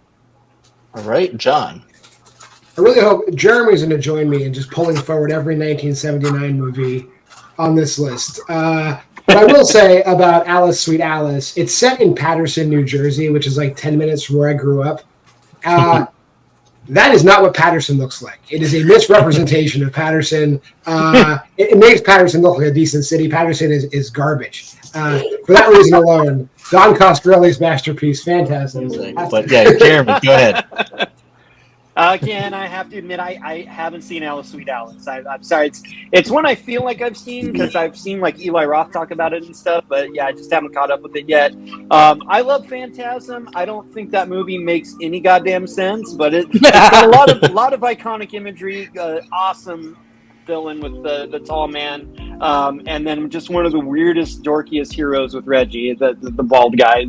All right, John. I really hope Jeremy's going to join me in just pulling forward every 1979 movie on this list. But I will say about Alice, Sweet Alice, it's set in Paterson, New Jersey, which is like 10 minutes from where I grew up. That is not what Paterson looks like. It is a misrepresentation of Paterson. It makes Paterson look like a decent city. Paterson is garbage. For that reason alone, Don Coscarelli's masterpiece, Phantasm. But yeah, Jeremy, go ahead. Again, I have to admit, I haven't seen Alice, Sweet Alice. I'm sorry. It's one I feel like I've seen because I've seen like Eli Roth talk about it and stuff. But yeah, I just haven't caught up with it yet. I love Phantasm. I don't think that movie makes any goddamn sense, but it's got a lot of iconic imagery. Awesome villain with the tall man, and then just one of the weirdest, dorkiest heroes with Reggie, the bald guy.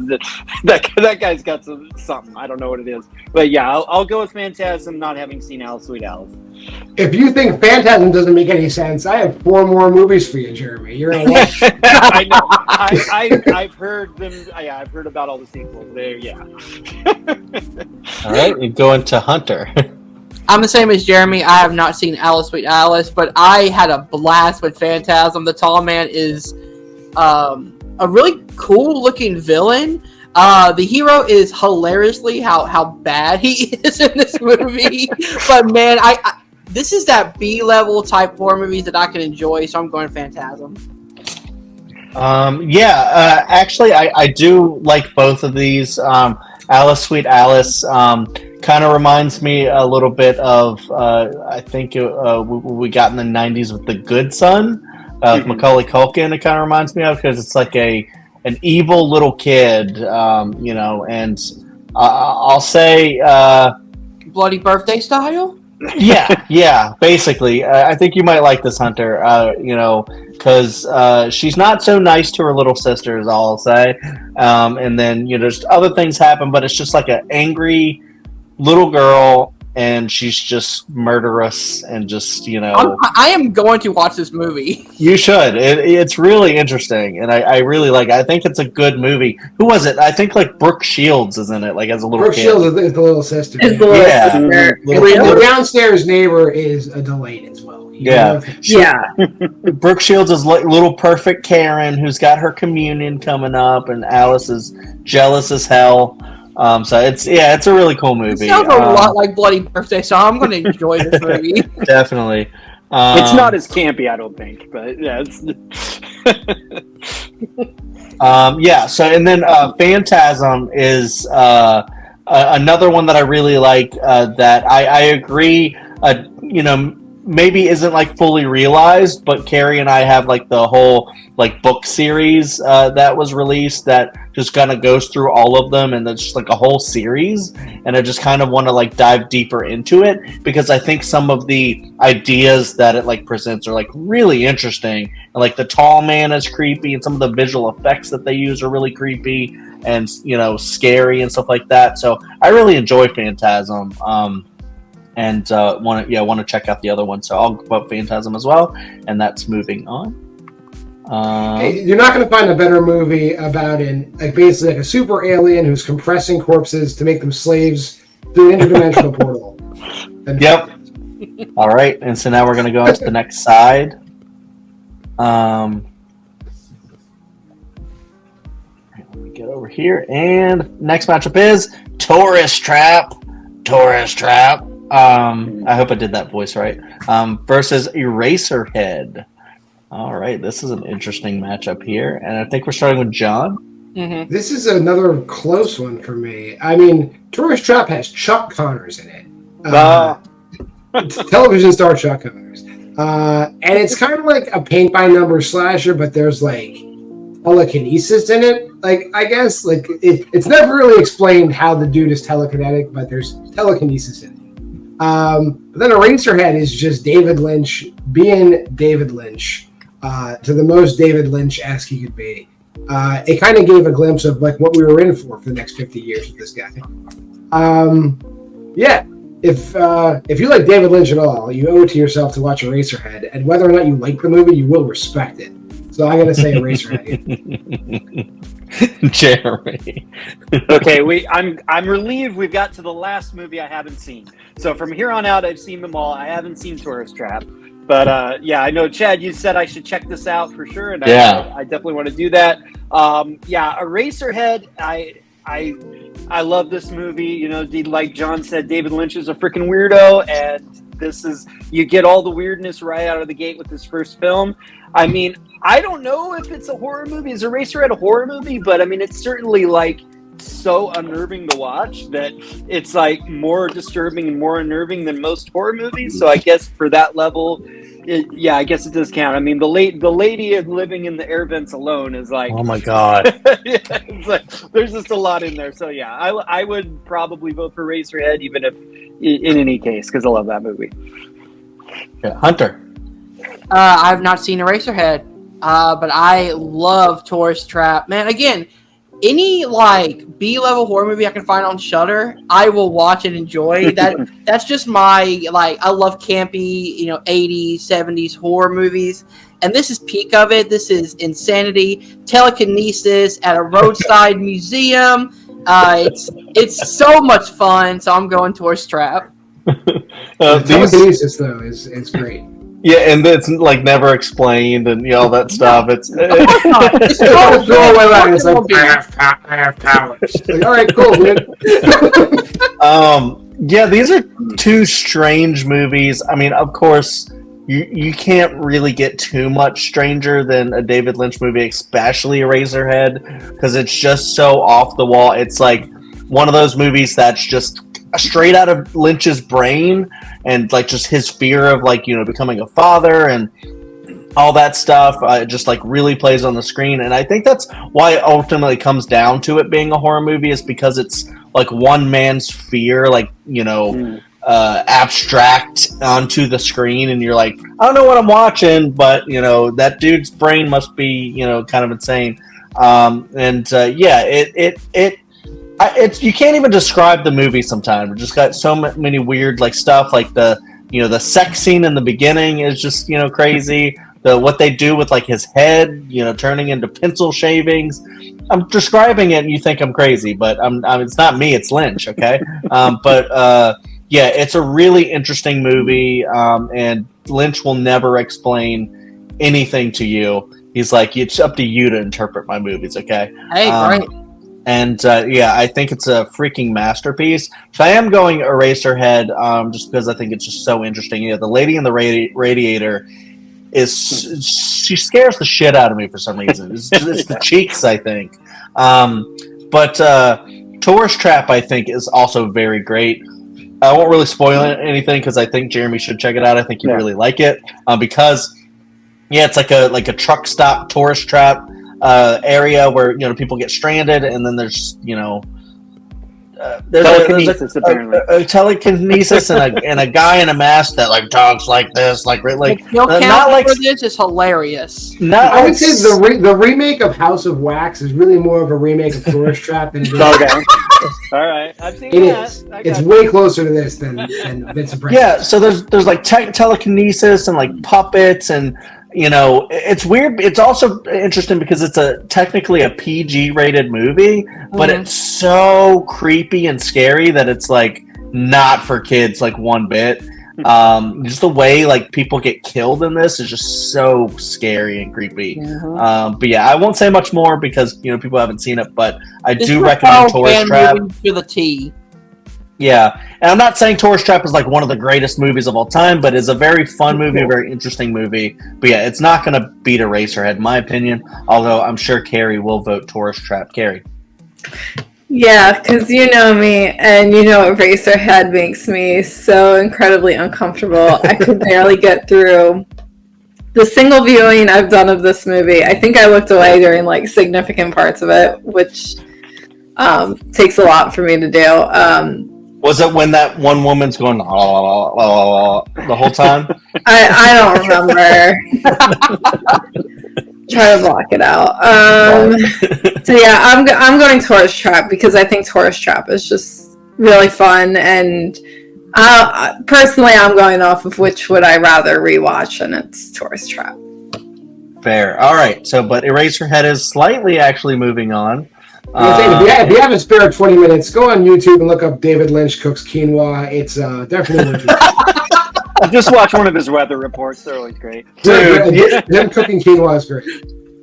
That guy's got something. I don't know what it is, but yeah, I'll go with Phantasm, not having seen Alice, Sweet Alice. If you think Phantasm doesn't make any sense, I have 4 more movies for you, Jeremy. You're gonna watch. I know. I've heard them. Yeah, I've heard about all the sequels. There, yeah. All right, we go into Hunter. I'm the same as Jeremy. I have not seen Alice, Sweet Alice, but I had a blast with Phantasm. The tall man is a really cool-looking villain. The hero is hilariously how bad he is in this movie. But man, this is that B-level type horror movies that I can enjoy, so I'm going Phantasm. Actually, I do like both of these. Alice, Sweet Alice kind of reminds me a little bit of, I think we got in the 90s with The Good Son, Macaulay Culkin. It kind of reminds me of, because it's like an evil little kid, and I'll say... Bloody Birthday style? Yeah, basically. I think you might like this, Hunter, because she's not so nice to her little sister, is all I'll say. And then, there's other things happen, but it's just like an angry little girl, and she's just murderous and just I am going to watch this movie. You should. It's really interesting, and I really like it. I think it's a good movie. Who was it? I think like Brooke Shields is in it, like as a little Brooke kid. Shields is the little sister. Is the little Yeah. sister. And the downstairs neighbor is a delight as well. Yeah. Yeah. Brooke Shields is like little perfect Karen who's got her communion coming up, and Alice is jealous as hell. So it's a really cool movie. It sounds a lot like Bloody Birthday, so I'm going to enjoy this movie. Definitely. It's not as campy, I don't think, but yeah, it's. So and then Phantasm is another one that I really like. That I agree. Maybe isn't like fully realized, but Carrie and I have like the whole like book series that was released that just kind of goes through all of them, and it's just like a whole series, and I just kind of want to like dive deeper into it because I think some of the ideas that it like presents are like really interesting, and like the tall man is creepy, and some of the visual effects that they use are really creepy and scary and stuff like that. So I really enjoy Phantasm. And want to check out the other one, so I'll vote Phantasm as well, and that's moving on. Hey, you're not going to find a better movie about basically like a super alien who's compressing corpses to make them slaves through an interdimensional portal. Yep. All right, and so now we're going to go on to the next side. Let me get over here, and next matchup is Tourist Trap. I hope I did that voice right. Versus Eraserhead. All right, this is an interesting matchup here, and I think we're starting with John. Mm-hmm. This is another close one for me. I mean, Tourist Trap has Chuck Connors in it. Television star Chuck Connors. And it's kind of like a paint by number slasher, but there's like telekinesis in it. Like, I guess like it's never really explained how the dude is telekinetic, but there's telekinesis in it. But then Eraserhead is just David Lynch being David Lynch to the most David Lynch-esque he could be. It kind of gave a glimpse of like what we were in for the next 50 years with this guy. If you like David Lynch at all, you owe it to yourself to watch Eraserhead, and whether or not you like the movie, you will respect it. So I'm gonna say Eraserhead. Jeremy. Okay, I'm relieved we've got to the last movie I haven't seen. So from here on out, I've seen them all. I haven't seen Tourist Trap, but I know Chad, you said I should check this out for sure, and I definitely want to do that. Eraserhead, I love this movie. Like John said, David Lynch is a freaking weirdo, and you get all the weirdness right out of the gate with this first film. I mean, I don't know if it's a horror movie. Is Eraserhead a horror movie? But I mean, it's certainly like so unnerving to watch that it's like more disturbing and more unnerving than most horror movies. So I guess for that level, I guess it does count. I mean, the lady living in the air vents alone is like, oh my god, it's like, there's just a lot in there. So yeah, I would probably vote for Eraserhead, even if in any case, because I love that movie. Yeah, Hunter. I've not seen Eraserhead, but I love Tourist Trap. Man, again, any like B-level horror movie I can find on Shudder, I will watch and enjoy. That's just my I love campy, 80s, 70s horror movies, and this is peak of it. This is insanity, telekinesis at a roadside museum. It's so much fun. So I'm going Tourist Trap. Telekinesis though is great. Yeah, and it's like never explained, and all that stuff. It's like, I have powers. Like, all right, cool, dude. These are two strange movies. I mean, of course, you can't really get too much stranger than a David Lynch movie, especially Eraserhead, because it's just so off the wall. It's like one of those movies that's just straight out of Lynch's brain, and like just his fear of becoming a father and all that stuff just like really plays on the screen. And I think that's why it ultimately comes down to it being a horror movie, is because it's like one man's fear, abstract onto the screen, and you're like, I don't know what I'm watching, but that dude's brain must be kind of insane. You can't even describe the movie sometimes. It's just got so many weird like stuff, like the sex scene in the beginning is just crazy. What they do with like his head, turning into pencil shavings. I'm describing it and you think I'm crazy, but it's not me, it's Lynch, okay? Yeah, it's a really interesting movie, and Lynch will never explain anything to you. He's like, it's up to you to interpret my movies, okay? Hey, right. And yeah, I think it's a freaking masterpiece. So I am going Eraserhead, just because I think it's just so interesting. The lady in the radiator she scares the shit out of me for some reason. It's the cheeks, I think. But Tourist Trap, I think, is also very great. I won't really spoil anything because I think Jeremy should check it out. I think you'd really like it because it's like a truck stop tourist trap area where people get stranded, and then there's telekinesis, apparently. A telekinesis and a guy in a mask that like talks like this, like not like for this is hilarious. I would say the remake of House of Wax is really more of a remake of Tourist Trap than it is. Okay. All right, I've seen it. It's way closer to this than Vincent Price. Yeah, so there's like telekinesis and like puppets and. It's weird. It's also interesting because it's technically a PG rated movie, but it's so creepy and scary that it's like not for kids like one bit. Just the way like people get killed in this is just so scary and creepy. But yeah, I won't say much more because people haven't seen it, but I do recommend Tourist Trap. To the T. Yeah, and I'm not saying Tourist Trap is like one of the greatest movies of all time, but it's a very fun movie, a very interesting movie. But yeah, it's not going to beat Eraserhead, in my opinion, although I'm sure Carrie will vote Tourist Trap. Carrie? Yeah, because you know me, and Eraserhead makes me so incredibly uncomfortable. I could barely get through the single viewing I've done of this movie. I think I looked away during like significant parts of it, which takes a lot for me to do. Was it when that one woman's going the whole time? I don't remember. Try to block it out. So yeah, I'm going Tourist Trap because I think Tourist Trap is just really fun, and personally, I'm going off of which would I rather rewatch, and it's Tourist Trap. Fair. All right. So, but Eraserhead is slightly actually moving on. If you have a spare 20 minutes, go on YouTube and look up David Lynch cooks quinoa. It's definitely worth it. Just watch one of his weather reports. They're always great. Dude, him cooking quinoa is great.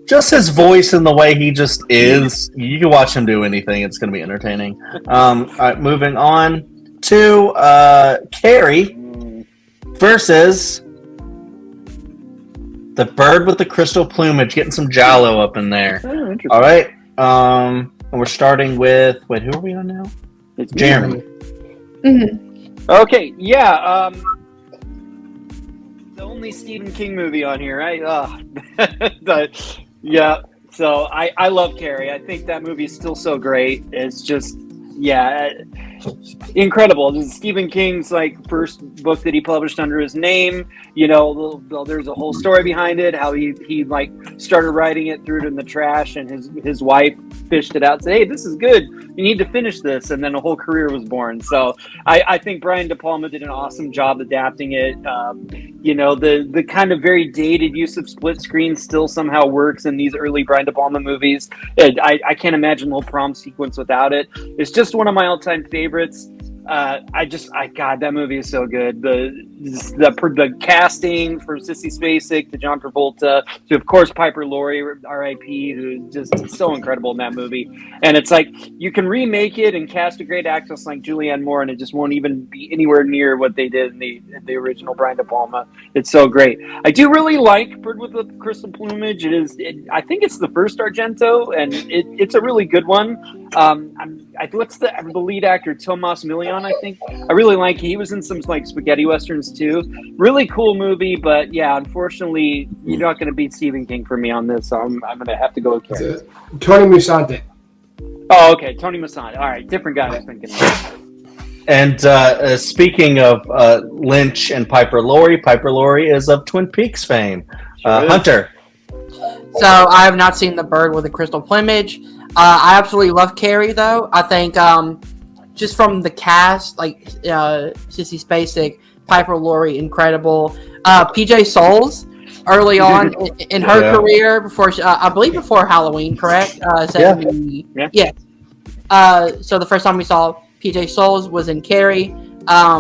Just his voice and the way he just is. You can watch him do anything. It's going to be entertaining. All right, moving on to Carrie versus the bird with the crystal plumage. Getting some Jalo up in there. Oh, interesting. All right. And we're starting with who are we on now? It's Jeremy. Mm-hmm. Okay, yeah. The only Stephen King movie on here, right? Yeah. So I love Carrie. I think that movie is still so great. It's just incredible. This is Stephen King's first book that he published under his name. There's a whole story behind it. How he started writing it, threw it in the trash, and his wife fished it out. Said, "Hey, this is good. You need to finish this." And then a whole career was born. So I think Brian De Palma did an awesome job adapting it. The kind of very dated use of split screen still somehow works in these early Brian De Palma movies. I can't imagine the whole prom sequence without it. It's just one of my all-time favorites. God, that movie is so good. The casting from Sissy Spacek to John Travolta to, of course, Piper Laurie, R.I.P., who is just so incredible in that movie. And it's like you can remake it and cast a great actress like Julianne Moore, and it just won't even be anywhere near what they did in the original Brian De Palma. It's so great. I do really like Bird with the Crystal Plumage. I think it's the first Argento, and it's a really good one. What's the lead actor? Tomas Milian, I think. I really like. He was in some spaghetti westerns too. Really cool movie, but yeah, unfortunately, you're not going to beat Stephen King for me on this. So I'm going to have to go with Carrie. Tony Musante. Oh, okay, Tony Musante. All right, different guy. I was thinking. And speaking of Lynch and Piper Laurie is of Twin Peaks fame. Hunter. So I have not seen The Bird with the Crystal Plumage. I absolutely love Carrie, though. I think just from the cast, like Sissy Spacek, Piper Laurie, incredible. PJ Souls, early on in her career, before I believe before Halloween, correct? 70, yeah. So the first time we saw PJ Souls was in Carrie. I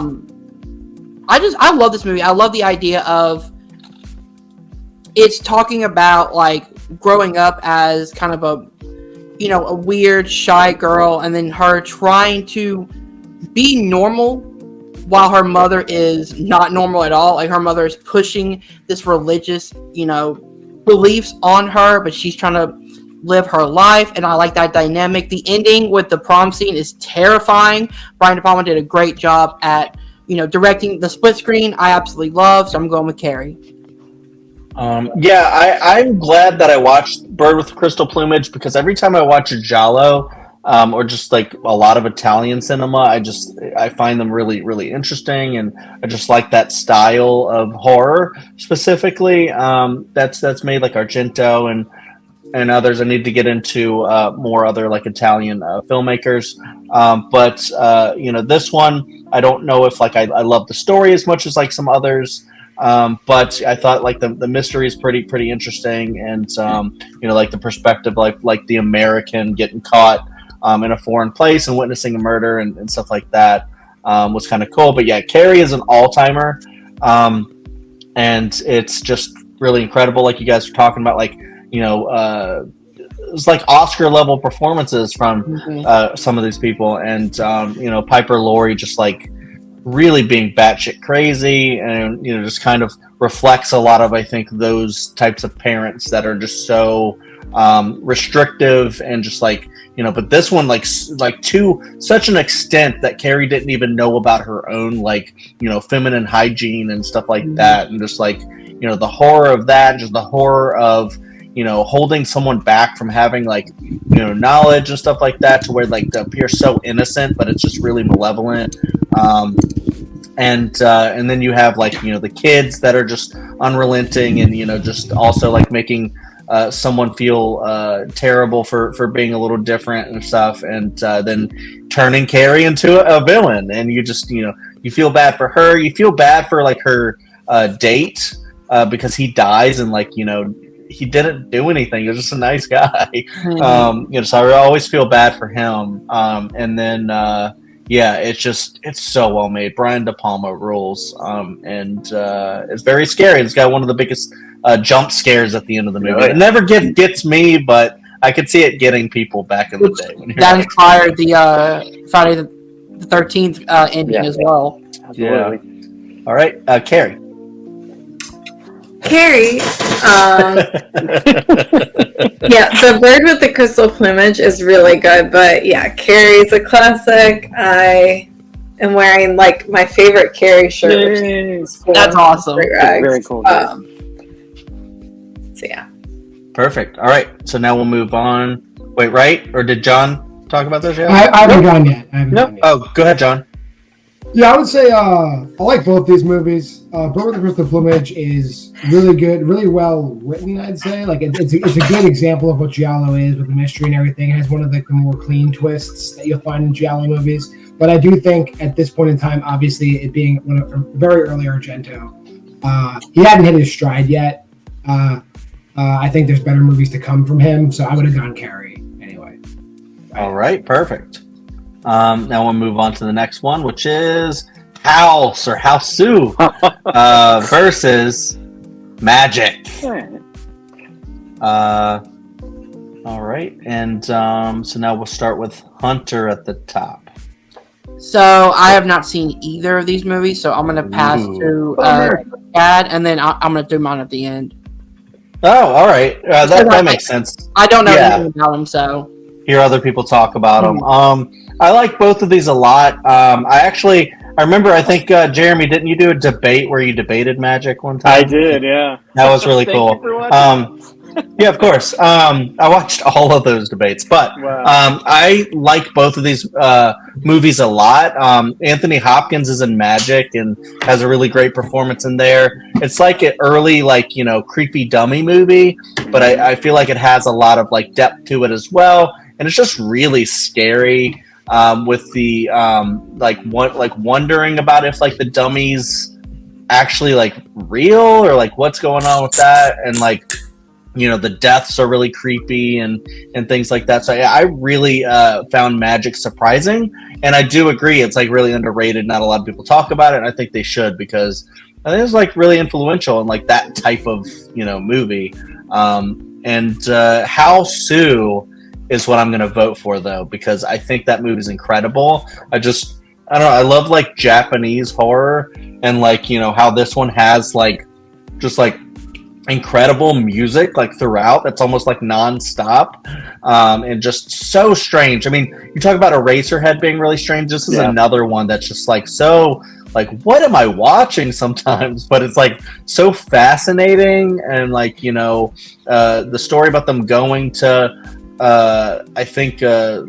love this movie. I love the idea of it's talking about like growing up as kind of a weird, shy girl, and then her trying to be normal while her mother is not normal at all. Like her mother is pushing this religious, beliefs on her, but she's trying to live her life, and I like that dynamic. The ending with the prom scene is terrifying. Brian De Palma did a great job at, directing the split screen. I absolutely love, so I'm going with Carrie. I'm glad that I watched Bird with Crystal Plumage, because every time I watch a giallo, or just like a lot of Italian cinema, I find them really, really interesting, and I just like that style of horror specifically. That's made like Argento and others. I need to get into more other like Italian filmmakers, but this one, I don't know if like I love the story as much as like some others. But I thought like the mystery is pretty interesting, and like the perspective, like the American getting caught in a foreign place and witnessing a murder and stuff like that was kind of cool. But yeah, Carrie is an all-timer, and it's just really incredible. Like you guys were talking about, like it was like Oscar level performances from some of these people, and Piper Laurie just like really being batshit crazy, and just kind of reflects a lot of, I think, those types of parents that are just so restrictive and just like but this one like to such an extent that Carrie didn't even know about her own like feminine hygiene and stuff like that, and just like the horror of that, just the horror of holding someone back from having like knowledge and stuff like that, to where like they appear so innocent but it's just really malevolent. And then you have like the kids that are just unrelenting, and just also like making someone feel terrible for being a little different and stuff, and then turning Carrie into a villain, and you just you feel bad for her, you feel bad for like her date because he dies, and like he didn't do anything, he was just a nice guy. So I always feel bad for him, and then it's so well made. Brian De Palma rules, and it's very scary. It's got one of the biggest jump scares at the end of the movie. It never gets me, but I could see it getting people back in the day. That inspired the Friday the 13th ending as well. Absolutely. All right, Carrie. Carrie, The Bird with the Crystal Plumage is really good, but yeah, Carrie's a classic. I am wearing like my favorite Carrie shirt. That's awesome. Very cool. So yeah. Perfect. All right, so now we'll move on. Wait, right? Or did John talk about this yet? I haven't gone yet. Oh, go ahead, John. Yeah, I would say I like both these movies. Bird with the Crystal Plumage is really good, really well written, I'd say. Like it's a good example of what giallo is, with the mystery and everything. It has one of the more clean twists that you'll find in giallo movies. But I do think at this point in time, obviously it being a very early Argento, he hadn't hit his stride yet. I think there's better movies to come from him, so I would have gone Carrie anyway. All right, perfect. Now we'll move on to the next one, which is House or Houseu versus Magic. All right, and so now we'll start with Hunter at the top. So I have not seen either of these movies, so I'm going to pass to Chad, and then I'm going to do mine at the end. Oh, all right. That makes sense. I don't know anything about them, so hear other people talk about them. I like both of these a lot. I remember, I think, Jeremy, didn't you do a debate where you debated Magic one time? I did, yeah. That was really cool. Yeah, of course. I watched all of those debates, but I like both of these movies a lot. Anthony Hopkins is in Magic and has a really great performance in there. It's like an early, creepy dummy movie, but I feel like it has a lot of depth to it as well. and it's just really scary. With the wondering about if like the dummy's actually like real or like what's going on with that, and like the deaths are really creepy and things like that. So I really found Magic surprising, and I do agree it's like really underrated. Not a lot of people talk about it, and I think they should, because I think it's like really influential in like that type of movie. And Hal Sue is what I'm going to vote for, though, because I think that movie is incredible. I don't know. I love like Japanese horror, and like how this one has like just like incredible music like throughout. That's almost like nonstop, and just so strange. I mean, you talk about Eraserhead being really strange. This is another one that's just like so. Like, what am I watching sometimes? But it's like so fascinating, and like the story about them going to. I think the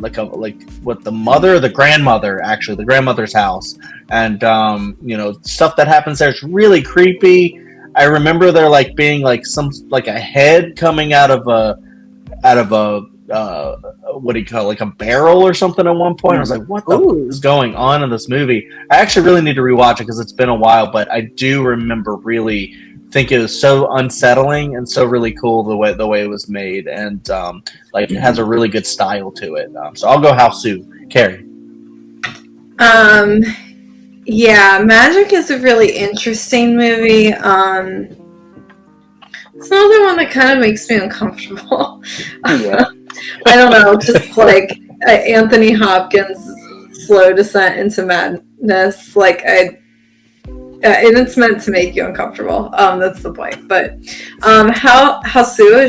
grandmother's house, and stuff that happens there is really creepy. I remember there like being like some like a head coming out of a what do you call it, like a barrel or something at one point. I was like, what the f- is going on in this movie? I actually really need to rewatch it because it's been a while, but I do remember really think it was so unsettling and so really cool the way it was made, and like it has a really good style to it. So I'll go House Sue. Carrie. Yeah, Magic is a really interesting movie. It's another one that kind of makes me uncomfortable. I don't know, just like Anthony Hopkins' slow descent into madness. Like and it's meant to make you uncomfortable. That's the point. But Hausu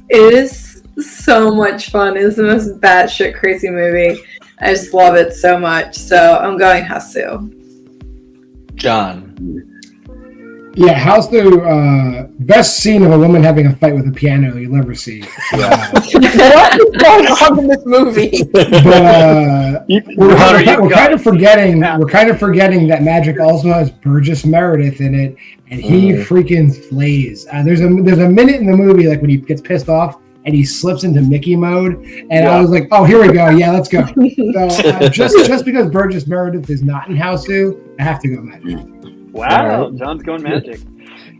is so much fun. It's the most batshit crazy movie. I just love it so much. So I'm going Hausu. John. Yeah, Hausu, best scene of a woman having a fight with a piano you'll ever see. What is going on in this movie? But we're kind of forgetting that Magic also has Burgess Meredith in it, and he freaking slays. There's a minute in the movie like when he gets pissed off and he slips into Mickey mode, and I was like, oh, here we go, yeah, let's go. So just because Burgess Meredith is not in Hausu, I have to go Magic. Wow, John's going Magic.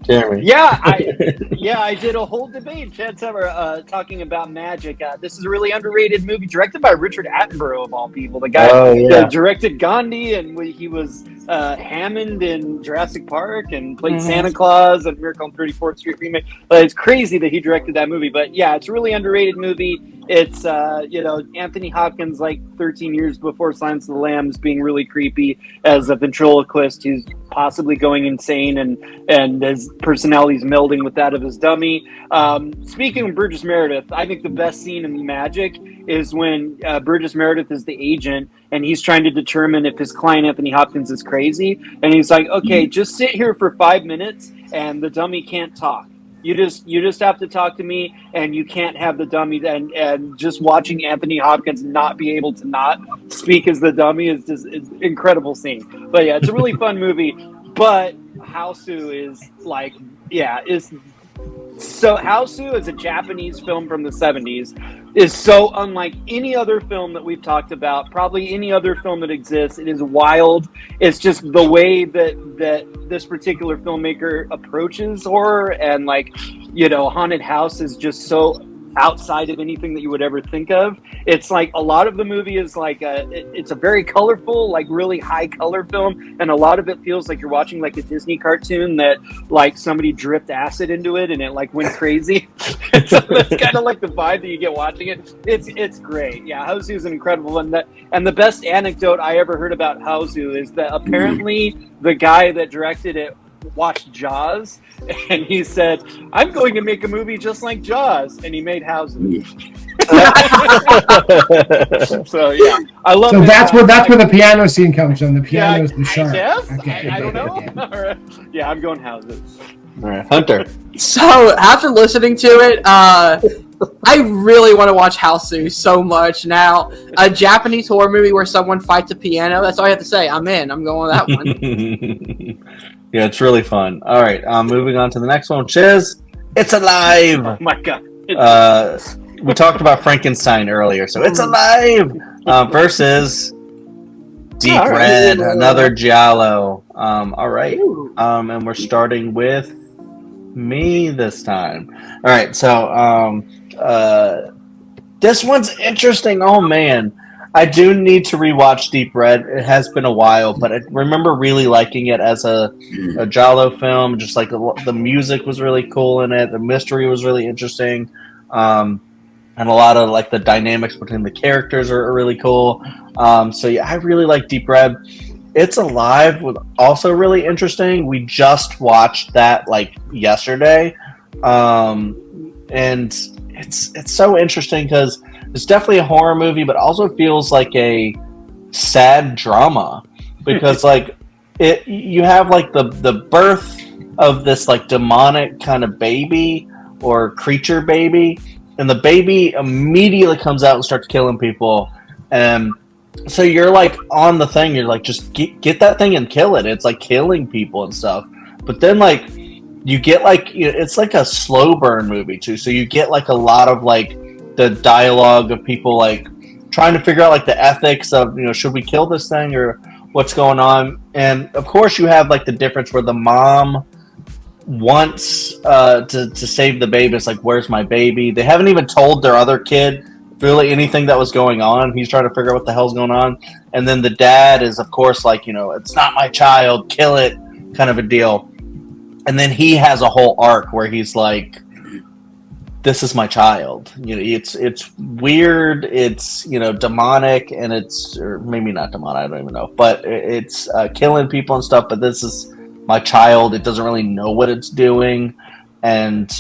Jeremy. Yeah, I did a whole debate, Chad Summer, talking about Magic. This is a really underrated movie, directed by Richard Attenborough, of all people. The guy that directed Gandhi, and he was Hammond in Jurassic Park, and played Santa Claus and Miracle on 34th Street remake. But it's crazy that he directed that movie. But yeah, it's a really underrated movie. It's Anthony Hopkins, like 13 years before Silence of the Lambs, being really creepy as a ventriloquist who's possibly going insane, and his personality's melding with that of his dummy. Speaking of Burgess Meredith, I think the best scene in Magic is when Burgess Meredith is the agent, and he's trying to determine if his client Anthony Hopkins is crazy, and he's like, okay, just sit here for 5 minutes, and the dummy can't talk. You just have to talk to me, and you can't have the dummy. And just watching Anthony Hopkins not be able to not speak as the dummy is just an incredible scene. But yeah, it's a really fun movie. But Hausu is like, so Hausu is a Japanese film from the 70s, is so unlike any other film that we've talked about, probably any other film that exists. It is wild. It's just the way that this particular filmmaker approaches horror, and like, haunted house is just so outside of anything that you would ever think of. It's like a lot of the movie is like it's a very colorful, like really high color film, and a lot of it feels like you're watching like a Disney cartoon that like somebody dripped acid into it and it like went crazy. So that's kind of like the vibe that you get watching it. It's great. Yeah, Hausu is an incredible one. And the best anecdote I ever heard about Hausu is that apparently the guy that directed it watched Jaws, and he said, I'm going to make a movie just like Jaws, and he made Hausu. So yeah, I love. So that's where the piano scene comes from. The piano is the shark. Yes, okay, I don't know. Okay. All right. Yeah, I'm going Hausu. All right, Hunter. So after listening to it, I really want to watch Hausu so much now. A Japanese horror movie where someone fights a piano. That's all I have to say. I'm in. I'm going with that one. Yeah, it's really fun. All right, moving on to the next one, which is It's Alive. Oh my god. we talked about Frankenstein earlier, so It's Alive versus Deep All right. Red, another Giallo. All right, and we're starting with me this time. All right, so this one's interesting. Oh man, I do need to rewatch Deep Red. It has been a while, but I remember really liking it as a Giallo film. Just like the music was really cool in it, the mystery was really interesting, and a lot of like the dynamics between the characters are really cool. So yeah, I really like Deep Red. It's Alive was also really interesting. We just watched that like yesterday, and it's so interesting because it's definitely a horror movie, but also feels like a sad drama because like you have like the birth of this like demonic kind of baby or creature baby, and the baby immediately comes out and starts killing people, and so you're like on the thing, you're like just get that thing and kill it. It's like killing people and stuff, but then like you get like it's like a slow burn movie too, so you get like a lot of like the dialogue of people like trying to figure out like the ethics of should we kill this thing or what's going on. And of course you have like the difference where the mom wants to save the baby. It's like, where's my baby? They haven't even told their other kid really anything that was going on. He's trying to figure out what the hell's going on, and then the dad is of course like it's not my child, kill it, kind of a deal. And then he has a whole arc where he's like, this is my child. It's weird. It's demonic, and it's, or maybe not demonic. I don't even know, but it's killing people and stuff. But this is my child. It doesn't really know what it's doing, and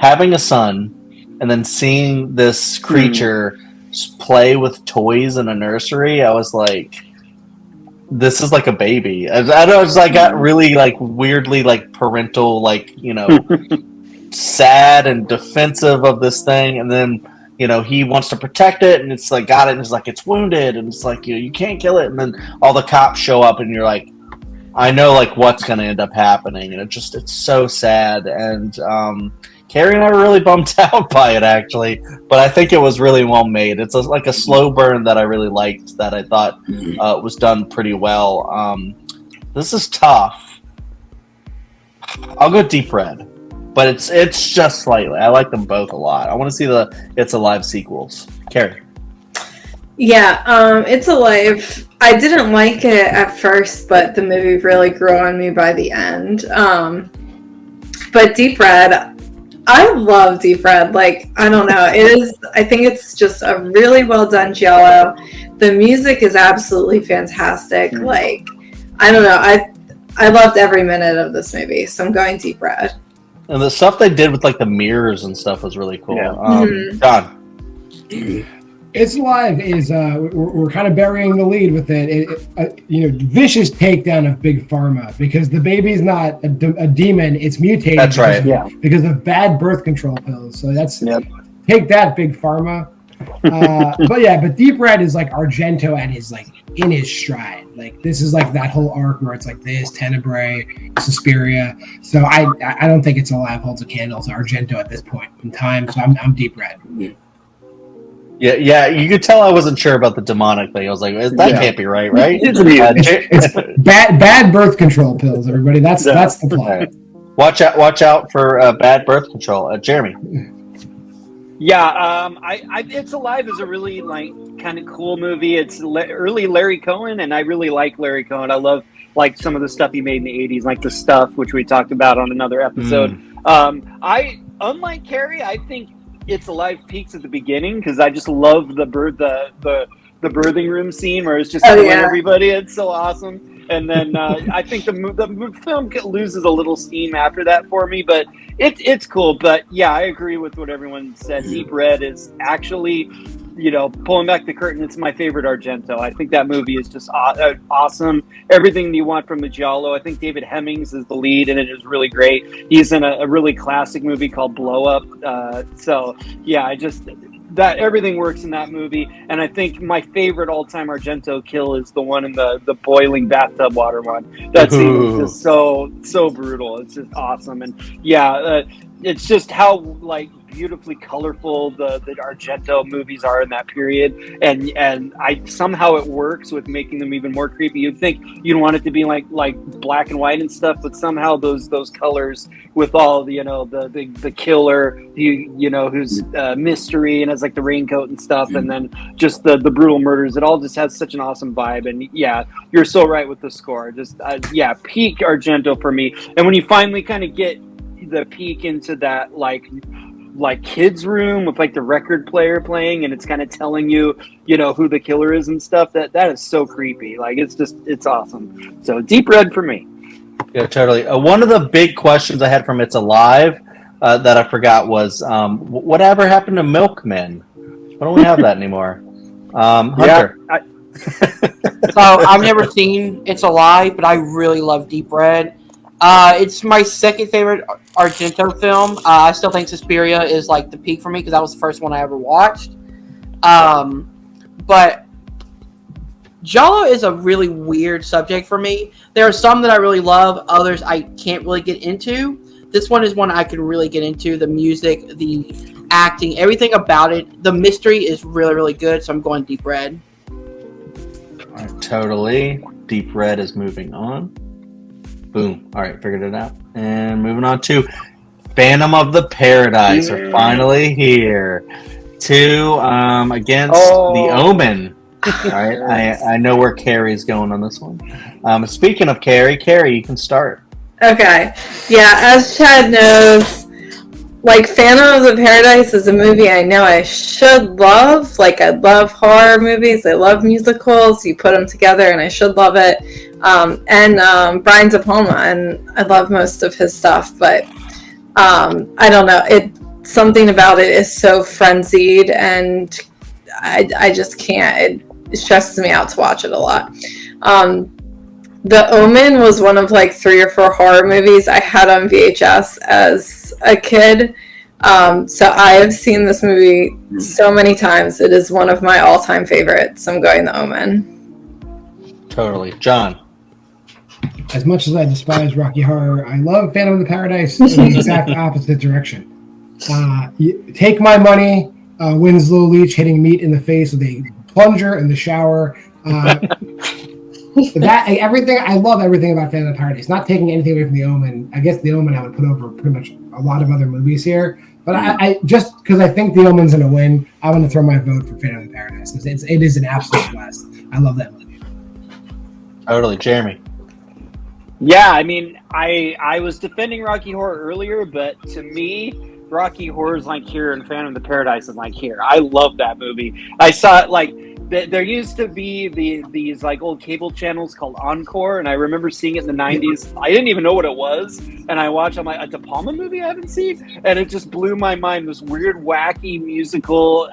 having a son, and then seeing this creature play with toys in a nursery, I was like, this is like a baby. I got really like weirdly like parental, like sad and defensive of this thing, and then he wants to protect it, and it's like got it, and it's like it's wounded, and it's like you can't kill it, and then all the cops show up, and you're like, I know like what's going to end up happening, and it's so sad. And Carrie and I were really bummed out by it actually, but I think it was really well made. It's like a slow burn that I really liked, that I thought was done pretty well. This is tough. I'll go Deep Red, but it's just slightly. I like them both a lot. I want to see the It's Alive sequels. Carrie. Yeah, It's Alive. I didn't like it at first, but the movie really grew on me by the end. But Deep Red, I love Deep Red. Like, I don't know. I think it's just a really well done Giallo. The music is absolutely fantastic. Like, I don't know. I loved every minute of this movie, so I'm going Deep Red. And the stuff they did with like the mirrors and stuff was really cool. Yeah. John. It's Alive is we're kind of burying the lead with it. Vicious takedown of Big Pharma, because the baby's not a demon; it's mutated. That's right. Yeah. Because of bad birth control pills. So take that, Big Pharma. But Deep Red is like Argento at his like in his stride. Like this is like that whole arc where it's like this Tenebrae, Suspiria. So I don't think It's Alive holds a candle to Argento at this point in time. So I'm Deep Red. Yeah, you could tell I wasn't sure about the demonic thing. I was like, that can't be right? It's bad birth control pills, everybody. That's the plot. Watch out for bad birth control. Jeremy. Yeah, It's Alive is a really like kind of cool movie. It's early Larry Cohen, and I really like Larry Cohen. I love like some of the stuff he made in the '80s, like The Stuff, which we talked about on another episode. I unlike Carrie, I think It's Alive peaks at the beginning because I just love the birthing room scene where it's just killing everybody. It's so awesome. And then I think the film loses a little steam after that for me, but it's cool. But yeah, I agree with what everyone said. Deep Red is actually, pulling back the curtain, it's my favorite Argento. I think that movie is just awesome. Everything you want from the Giallo. I think David Hemmings is the lead, and it is really great. He's in a really classic movie called Blow Up. So yeah, that everything works in that movie. And I think my favorite all-time Argento kill is the one in the boiling bathtub water one. That scene is just so brutal. It's just awesome. And yeah, it's just how like beautifully colorful the Argento movies are in that period, and I somehow it works with making them even more creepy. You'd think you'd want it to be like black and white and stuff, but somehow those colors with all the the killer, who's mystery and has like the raincoat and stuff, and then just the brutal murders. It all just has such an awesome vibe. And yeah, you're so right with the score. Just peak Argento for me. And when you finally kind of get the peek into that like kids room with like the record player playing, and it's kind of telling you who the killer is and stuff, that is so creepy. Like it's awesome. So Deep Red for me. Yeah, totally. One of the big questions I had from It's Alive that I forgot was whatever happened to Milkmen? Why don't we have that anymore? Hunter. So I've never seen It's Alive, but I really love Deep Red. It's my second favorite Argento film. I still think Suspiria is like the peak for me because that was the first one I ever watched. But Giallo is a really weird subject for me. There are some that I really love, others I can't really get into. This one is one I can really get into. The music, the acting, everything about it. The mystery is really, really good, so I'm going Deep Red. All right, totally. Deep Red is moving on. Boom. All right, figured it out. And moving on to Phantom of the Paradise. Are finally here to against The Omen. All right, I know where Carrie's going on this one. Speaking of Carrie, you can start. Okay. Yeah, as Chad knows, like Phantom of the Paradise is a movie I know I should love. Like I love horror movies. I love musicals. You put them together and I should love it. And Brian De Palma, and I love most of his stuff, but I don't know. Something about it is so frenzied, and I just can't. It stresses me out to watch it a lot. The Omen was one of like 3 or 4 horror movies I had on VHS as a kid. So I have seen this movie so many times. It is one of my all-time favorites. I'm going The Omen. Totally. John. As much as I despise Rocky Horror, I love Phantom of the Paradise in the exact opposite direction. Take My Money, Winslow Leach hitting meat in the face with a plunger in the shower. Everything I love everything about Phantom of the Paradise. Not taking anything away from The Omen. I guess The Omen I would put over pretty much a lot of other movies here. But I just because I think The Omen's gonna win, I'm gonna throw my vote for Phantom of the Paradise because it is an absolute blast. I love that movie. Totally, Jeremy. Yeah, I mean, I was defending Rocky Horror earlier, but to me, Rocky Horror is like here and Phantom of the Paradise is like here. I love that movie. I saw it like there used to be these like old cable channels called Encore, and I remember seeing it in the 90s. I didn't even know what it was, and I watched, I'm like, a De Palma movie I haven't seen? And it just blew my mind. This weird, wacky musical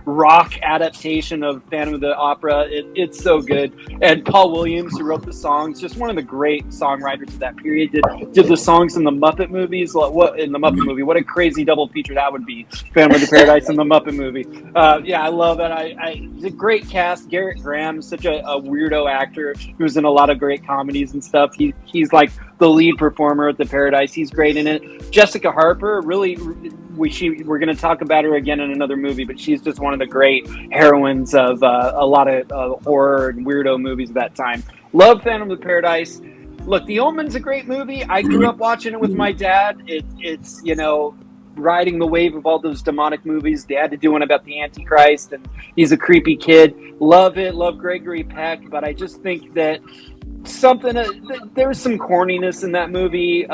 rock adaptation of Phantom of the Opera. It's so good. And Paul Williams, who wrote the songs, just one of the great songwriters of that period, did the songs in the Muppet movies. What a crazy double feature that would be. Phantom of the Paradise and the Muppet movie. Yeah, I love it. It's a great cast. Garrett Graham is such a weirdo actor who's in a lot of great comedies and stuff. He's like the lead performer at the Paradise. He's great in it. Jessica Harper, really, we're going to talk about her again in another movie, but she's just one of the great heroines of a lot of horror and weirdo movies of that time. Love Phantom of the Paradise. Look, The Omen's a great movie. I grew up watching it with my dad. It's riding the wave of all those demonic movies. They had to do one about the Antichrist, and he's a creepy kid. Love it. Love Gregory Peck, but I just think that there's some corniness in that movie.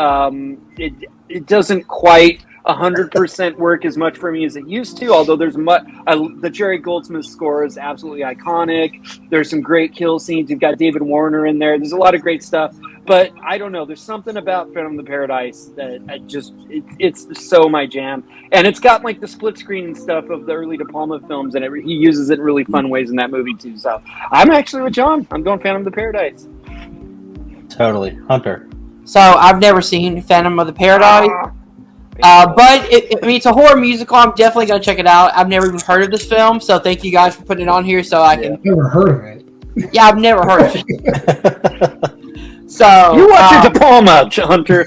It doesn't quite 100% work as much for me as it used to, although there's the Jerry Goldsmith score is absolutely iconic. There's some great kill scenes. You've got David Warner in there. There's a lot of great stuff, but I don't know. There's something about Phantom of the Paradise that it's so my jam. And it's got like the split screen and stuff of the early De Palma films, and he uses it in really fun ways in that movie too. So I'm actually with John. I'm going Phantom of the Paradise. Totally. Hunter. So I've never seen Phantom of the Paradise. But it's a horror musical. I'm definitely gonna check it out. I've never even heard of this film, so thank you guys for putting it on here so I can. Never heard of it. Yeah, I've never heard of it. So You watch your diploma, Hunter.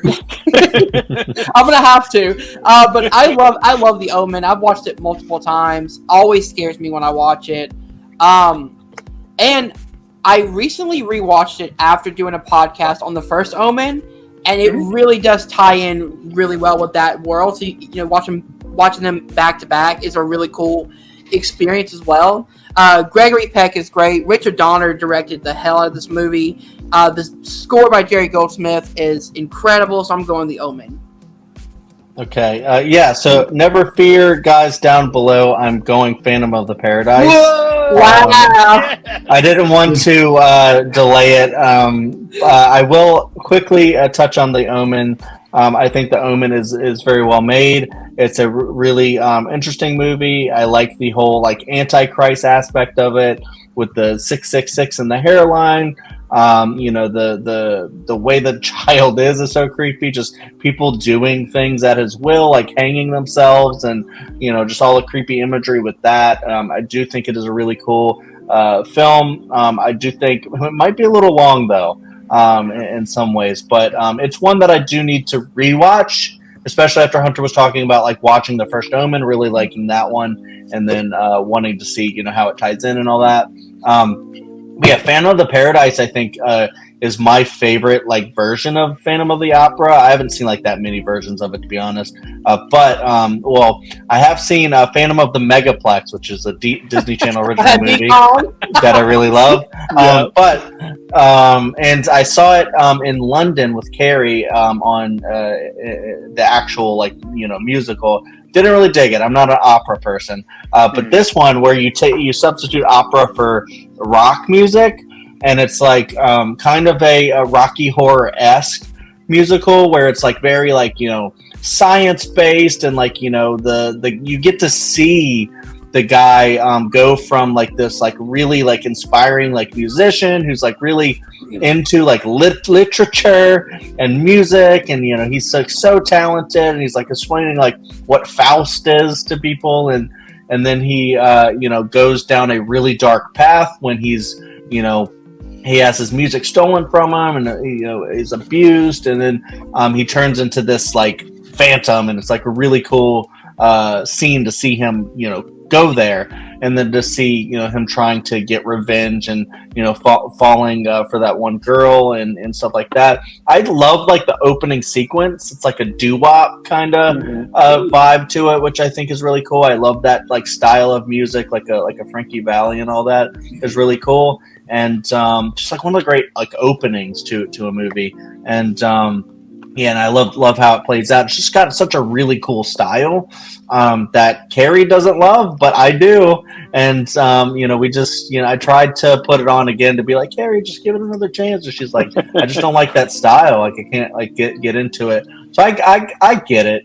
I'm gonna have to. But I love The Omen. I've watched it multiple times. Always scares me when I watch it. And I recently rewatched it after doing a podcast on the first Omen, and it really does tie in really well with that world. So watching them back to back is a really cool experience as well. Gregory Peck is great. Richard Donner directed the hell out of this movie. The score by Jerry Goldsmith is incredible, so I'm going The Omen. Okay. Yeah. So never fear, guys down below. I'm going Phantom of the Paradise. Whoa! Wow. I didn't want to delay it. I will quickly touch on The Omen. I think The Omen is very well made. It's a really interesting movie. I like the whole Antichrist aspect of it with the 666 and the hairline. The way the child is so creepy. Just people doing things at his will, like hanging themselves, and just all the creepy imagery with that. I do think it is a really cool film. I do think it might be a little long though, in some ways, but it's one that I do need to rewatch, especially after Hunter was talking about watching the first Omen, really liking that one, and then wanting to see how it ties in and all that. Yeah, Phantom of the Paradise, I think, is my favorite version of Phantom of the Opera. I haven't seen that many versions of it, to be honest. But I have seen Phantom of the Megaplex, which is a Disney Channel original movie that I really love. And I saw it in London with Carrie on the actual musical. Didn't really dig it. I'm not an opera person, but this one where you substitute opera for rock music, and it's kind of a Rocky Horror-esque musical where it's very science based, and you get to see the guy go from this really inspiring musician who's really into literature and music, and he's so talented, and he's explaining what Faust is to people, and then he goes down a really dark path when he's he has his music stolen from him, and is abused, and then he turns into this phantom, and it's a really cool scene to see him go there, and then to see him trying to get revenge, and falling for that one girl, and stuff like that. I love the opening sequence. It's a doo-wop kind of vibe to it, which I think is really cool. I love that style of music, like a Frankie Valli and all that is really cool, and just one of the great openings to a movie. And and I love how it plays out. It's just got such a really cool style that Carrie doesn't love, but I do. And we just I tried to put it on again to be like, Carrie, just give it another chance. And she's like, I just don't like that style. I can't get into it. So I get it,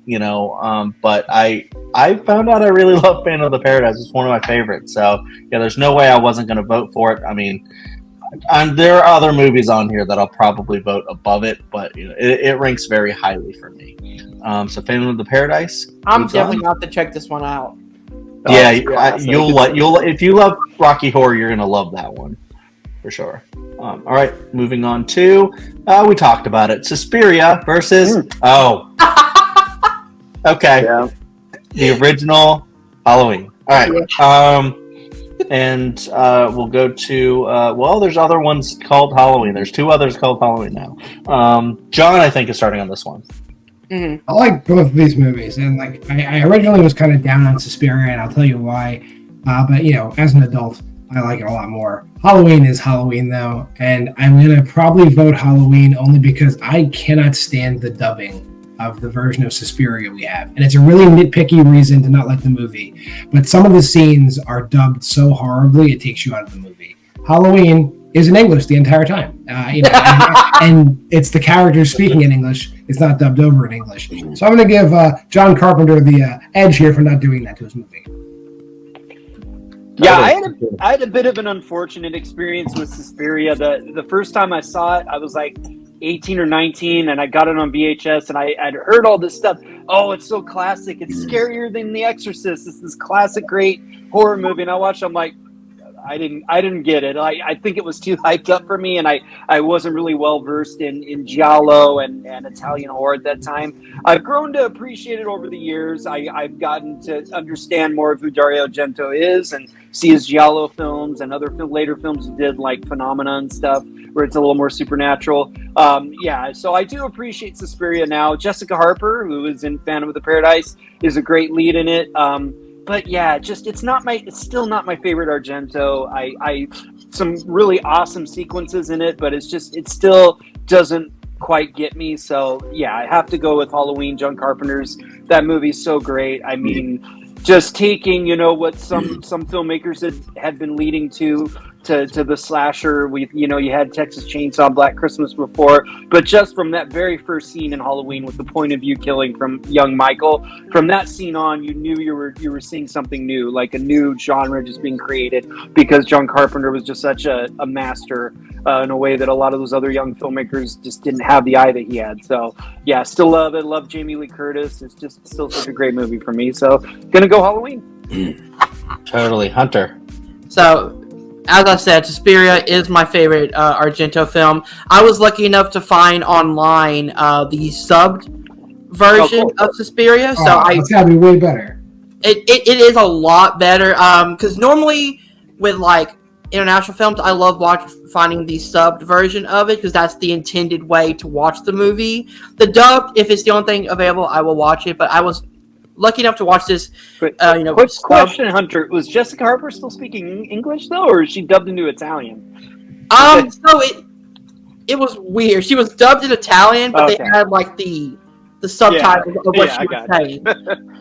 but I found out I really love Phantom of the Paradise. It's one of my favorites. So yeah, there's no way I wasn't going to vote for it. I mean, there are other movies on here that I'll probably vote above it, but it ranks very highly for me. So Phantom of the Paradise. I'm definitely going to have to check this one out. Yeah, you'll if you love Rocky Horror, you're gonna love that one for sure. All right, moving on to we talked about it. Suspiria versus okay, Yeah. the original Halloween. All right. And we'll go to there's other ones called Halloween. There's two others called Halloween now. John, I think, is starting on this one. Mm-hmm. I like both of these movies, and I originally was kind of down on Suspiria, and I'll tell you why. But as an adult, I like it a lot more. Halloween is Halloween, though, and I'm gonna probably vote Halloween only because I cannot stand the dubbing of the version of Suspiria we have. And it's a really nitpicky reason to not like the movie. But some of the scenes are dubbed so horribly, it takes you out of the movie. Halloween is in English the entire time. And it's the characters speaking in English. It's not dubbed over in English. So I'm going to give John Carpenter the edge here for not doing that to his movie. Yeah, I had a bit of an unfortunate experience with Suspiria. The first time I saw it, I was 18 or 19, and I got it on VHS, and I'd heard all this stuff. oh, it's so classic. It's scarier than The Exorcist. It's this classic, great horror movie. And I watched it, I'm like, I didn't get it. I think it was too hyped up for me, and I wasn't really well versed in giallo and Italian horror at that time. I've grown to appreciate it over the years. I've gotten to understand more of who Dario Argento is and see his giallo films and other later films he did, like Phenomena and stuff, where it's a little more supernatural. So I do appreciate Suspiria now. Jessica Harper, who is in Phantom of the Paradise, is a great lead in it. But yeah, it's still not my favorite Argento. I some really awesome sequences in it, but it still doesn't quite get me. So yeah, I have to go with Halloween, John Carpenter's. That movie's so great. I mean, just taking, what some filmmakers had been leading to the slasher. You had Texas Chainsaw, Black Christmas before, but just from that very first scene in Halloween with the point of view killing from young Michael, from that scene on, you knew you were seeing something new, like a new genre just being created, because John Carpenter was just such a master in a way that a lot of those other young filmmakers just didn't have the eye that he had. So yeah, still love it. Love Jamie Lee Curtis. It's just still such a great movie for me. So gonna go Halloween. Totally. Hunter. So, as I said, Suspiria is my favorite Argento film. I was lucky enough to find online the subbed version of Suspiria. So it's gotta be way better. It is a lot better. Because normally with like international films, I love finding the subbed version of it because that's the intended way to watch the movie. The dubbed, if it's the only thing available, I will watch it. But I was lucky enough to watch this. Quick question, Hunter: was Jessica Harper still speaking English though, or is she dubbed into Italian? So it was weird. She was dubbed in Italian, but they had like the subtitles of what she was saying.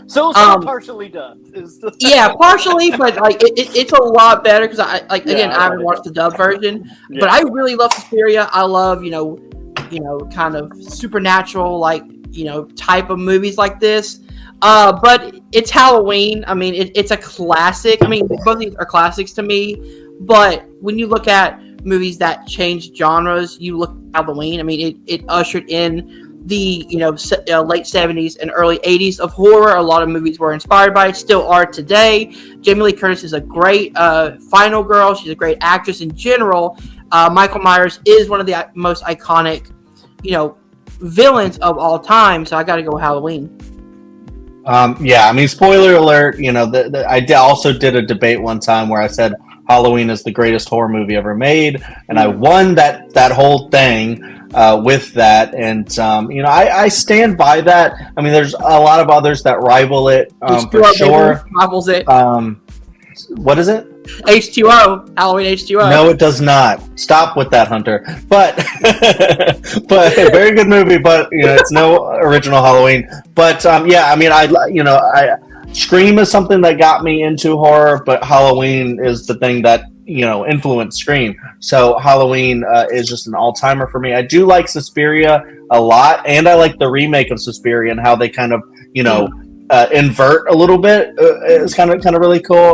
So partially dubbed. Yeah, partially, but like it's a lot better because I haven't watched the dub version, but I really love Suspiria. I love kind of supernatural type of movies like this. But it's Halloween. I mean, it's a classic. I mean, both of these are classics to me. But when you look at movies that change genres, you look at Halloween. I mean, it ushered in the late 70s and early 80s of horror. A lot of movies were inspired by it, still are today. Jamie Lee Curtis is a great final girl. She's a great actress in general. Michael Myers is one of the most iconic, villains of all time. So I got to go Halloween. I mean, spoiler alert, I also did a debate one time where I said Halloween is the greatest horror movie ever made, and I won that whole thing with that, and I stand by that. I mean, there's a lot of others that rival it, for sure. Rivals it. What is it? H2O, Halloween H2O. No, it does not. Stop with that, Hunter. But but a very good movie. But it's no original Halloween. But I mean, I Scream is something that got me into horror, but Halloween is the thing that influenced Scream. So Halloween is just an all-timer for me. I do like Suspiria a lot, and I like the remake of Suspiria and how they kind of invert a little bit. It's kind of really cool.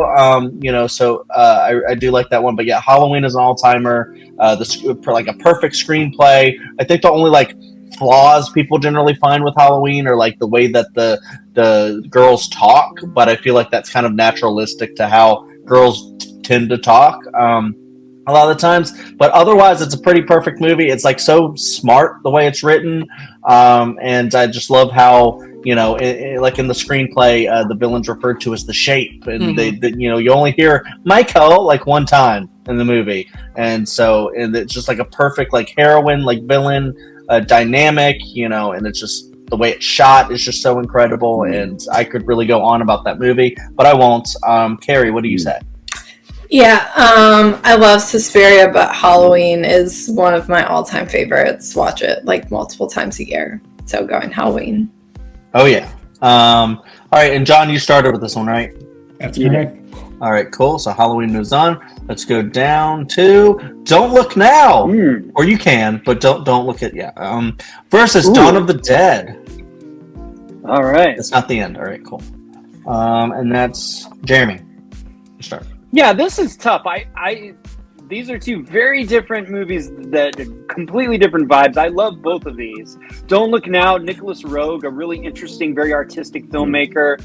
So I do like that one. But yeah, Halloween is an all-timer. Like a perfect screenplay. I think the only flaws people generally find with Halloween are the way that the girls talk, but I feel like that's kind of naturalistic to how girls tend to talk a lot of the times. But otherwise, it's a pretty perfect movie. It's so smart the way it's written, and I just love how in the screenplay, the villain's referred to as the Shape, and you only hear Michael one time in the movie, and it's just a perfect heroine villain dynamic, and it's just the way it's shot is just so incredible, and I could really go on about that movie, but I won't. Carrie, what do you say? Yeah, I love Suspiria, but Halloween is one of my all-time favorites. Watch it multiple times a year. So going Halloween. Oh yeah. All right, and John, you started with this one, right? That's correct. All right, cool. So Halloween moves on. Let's go down to Don't Look Now, or you can, but don't look at versus Dawn of the Dead. All right, that's not the end. All right, cool. And that's Jeremy. You start. Yeah, this is tough. these are two very different movies that completely different vibes. I love both of these. Don't Look Now, Nicholas Roeg, a really interesting, very artistic filmmaker,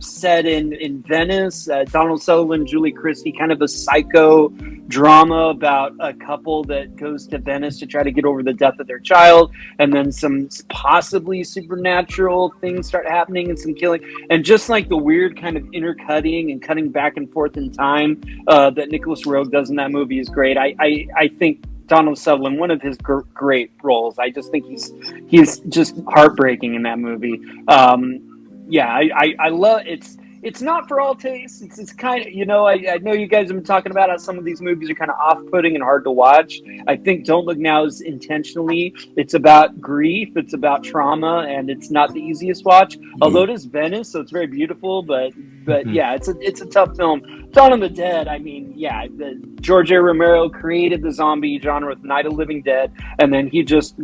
set in Venice. Donald Sutherland, Julie Christie, kind of a psycho drama about a couple that goes to Venice to try to get over the death of their child, and then some possibly supernatural things start happening and some killing, and just like the weird kind of intercutting and cutting back and forth in time that Nicholas Roeg does in that movie is great. I think Donald Sutherland, one of his great roles. I just think he's just heartbreaking in that movie. I love it's. It's not for all tastes. It's kind of, I know you guys have been talking about how some of these movies are kind of off-putting and hard to watch. I think Don't Look Now is intentionally, it's about grief, it's about trauma, and it's not the easiest watch. Although it is Venice, so it's very beautiful, but yeah, it's a tough film. Dawn of the Dead, I mean, yeah, George A. Romero created the zombie genre with Night of the Living Dead, and then he just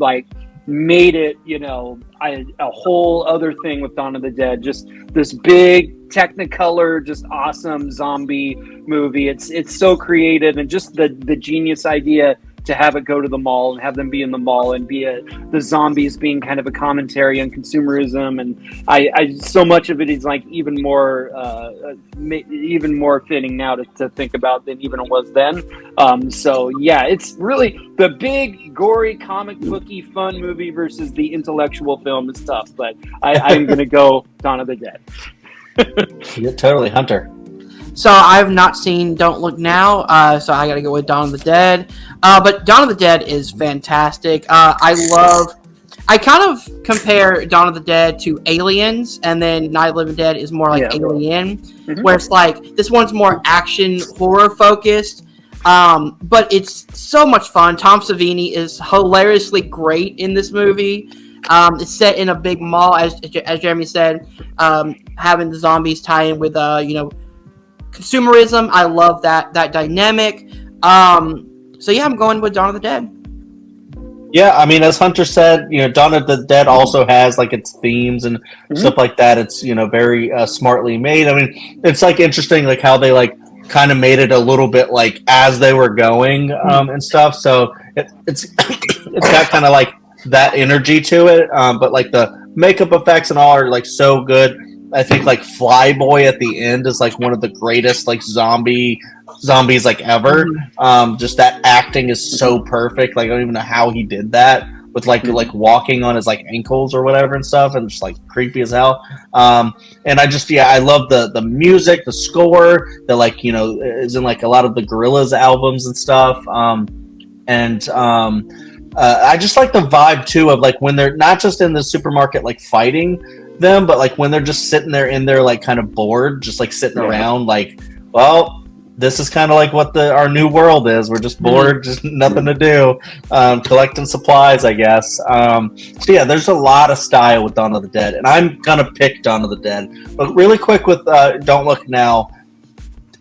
made it, a whole other thing with Dawn of the Dead. Just this big Technicolor, just awesome zombie movie. It's so creative, and just the genius idea to have it go to the mall and have them be in the mall and be the zombies being kind of a commentary on consumerism. And I so much of it is even more fitting now to think about than even it was then. So yeah, it's really the big gory comic booky fun movie versus the intellectual film is tough, but I'm going to go Dawn of the Dead. You're totally Hunter. So I've not seen Don't Look Now, so I got to go with Dawn of the Dead. But Dawn of the Dead is fantastic. I kind of compare Dawn of the Dead to Aliens, and then Night of the Living Dead is more like Alien, where it's this one's more action horror focused. But it's so much fun. Tom Savini is hilariously great in this movie. It's set in a big mall, as Jeremy said, having the zombies tie in with consumerism. I love that dynamic. So yeah, I'm going with Dawn of the Dead. Yeah, I mean, as Hunter said, Dawn of the Dead also has its themes and stuff like that. It's very smartly made. I mean, it's interesting how they kind of made it a little bit as they were going and stuff. So it's got kind of that energy to it. But the makeup effects and all are so good. I think Flyboy at the end is one of the greatest zombies ever. Just that acting is so perfect. I don't even know how he did that with walking on his ankles or whatever and stuff, and just creepy as hell. And I love the music, the score that is in a lot of the Gorillaz albums and stuff. I just like the vibe too of when they're not just in the supermarket fighting them, but when they're just sitting there in their kind of bored, just sitting around well, this is kind of what our new world is. We're just bored, just nothing to do, collecting supplies, I guess. So yeah, there's a lot of style with Dawn of the Dead, and I'm gonna pick Dawn of the Dead. But really quick with Don't Look Now,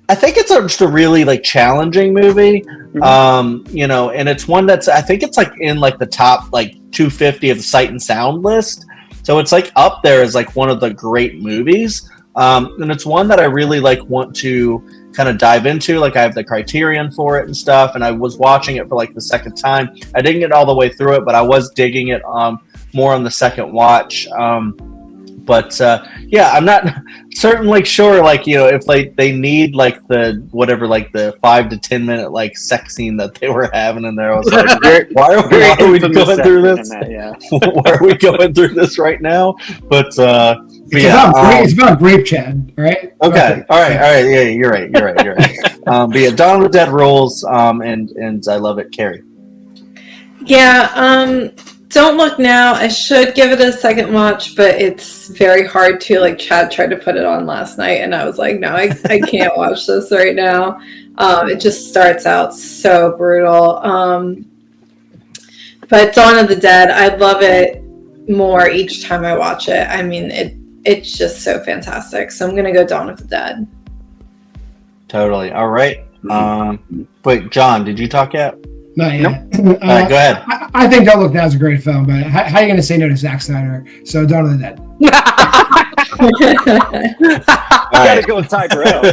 I think it's just a really challenging movie, and it's one that's I think it's in the top 250 of the Sight and Sound list. So it's up there as one of the great movies, and it's one that I really want to kind of dive into. I have the Criterion for it and stuff, and I was watching it for the second time. I didn't get all the way through it, but I was digging it more on the second watch. Yeah, I'm not certain sure if they need the 5 to 10 minute sex scene that they were having in there. I was why are we going through this? Why are we going through this right now? But it's about grape, Chad, right? Okay, all right, yeah, you're right. But yeah, Dawn of the Dead rules, and I love it. Carrie. Yeah, Don't Look Now, I should give it a second watch, but it's very hard to, Chad tried to put it on last night, and I was no, I can't watch this right now. It just starts out so brutal. But Dawn of the Dead, I love it more each time I watch it. I mean, it's just so fantastic. So I'm going to go Dawn of the Dead. Totally. All right. Wait, John, did you talk yet? Not yet. All right, go ahead. I think Don't Look Now is a great film, but how are you going to say no to Zack Snyder? So Dawn of the Dead. Gotta go with Ty Burrell.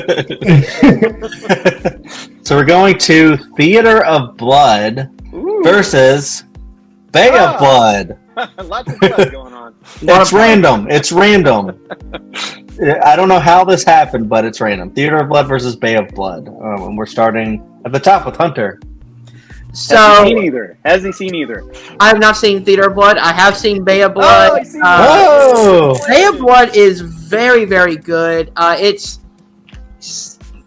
So we're going to Theater of Blood Ooh. versus Bay of Blood. Lots of blood going on. It's random. It's random. I don't know how this happened, but it's random. Theater of Blood versus Bay of Blood. And we're starting at the top with Hunter. So Hasn't seen either. I have not seen Theater of Blood. I have seen Bay of Blood. I see Bay of Blood is very, very good. It's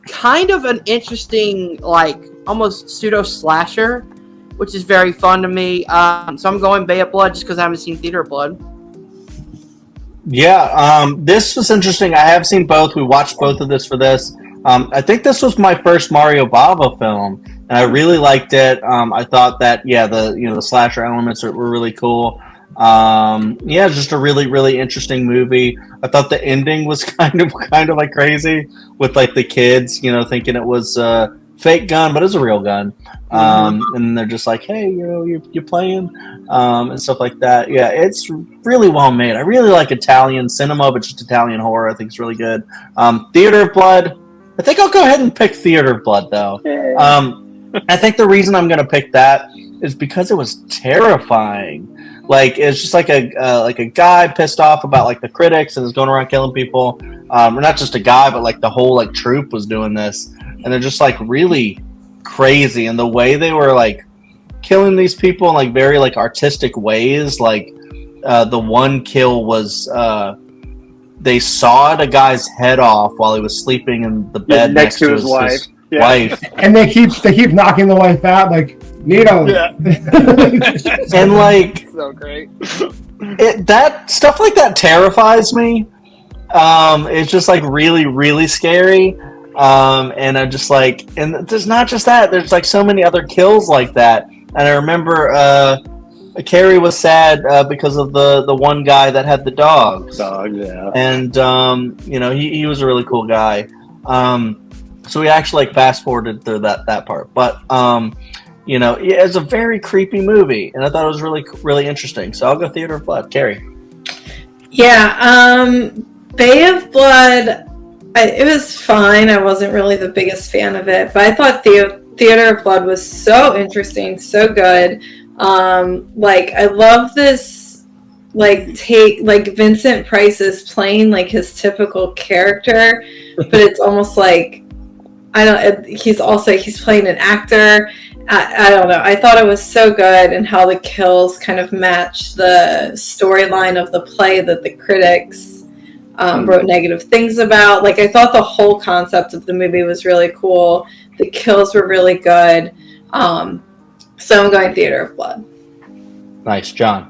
kind of an interesting, like, almost pseudo slasher, which is very fun to me. So I'm going Bay of Blood just because I haven't seen Theater of Blood. Yeah, this was interesting. I have seen both. We watched both of this for this. I think this was my first Mario Bava film, and I really liked it. I thought that the slasher elements were really cool. It's just a really, really interesting movie. I thought the ending was kind of like crazy with like the kids, thinking it was a fake gun, but it's a real gun. And they're just like, hey, you're playing, and stuff like that. Yeah, it's really well made. I really like Italian cinema, but just Italian horror. I think it's really good. Theater of Blood. I think I'll go ahead and pick Theater of Blood, though. I think the reason I'm going to pick that is because it was terrifying. Like, it's just like a guy pissed off about like the critics and is going around killing people. Or not just a guy, but like the whole like troupe was doing this, and they're just like really crazy. And the way they were like killing these people in like very like artistic ways. Like the one kill was. They sawed a guy's head off while he was sleeping in the bed next to his wife. And they keep knocking the wife out, like, Nito. Yeah. And like, so great. That stuff like that terrifies me. It's just like really, really scary. And I'm just like, and there's not just that. There's like so many other kills like that. And I remember Carrie was sad because of the one guy that had the dog. Yeah. And he was a really cool guy. So we actually like fast forwarded through that part. But it's a very creepy movie, and I thought it was really, really interesting. So I'll go Theater of Blood. Carrie. Yeah, Bay of Blood. It was fine. I wasn't really the biggest fan of it, but I thought Theater of Blood was so interesting, so good. I love this, Vincent Price is playing like his typical character, but it's almost like, he's playing an actor. I don't know. I thought it was so good, and how the kills kind of match the storyline of the play that the critics wrote negative things about. Like, I thought the whole concept of the movie was really cool. The kills were really good. So I'm going Theater of Blood. Nice, John.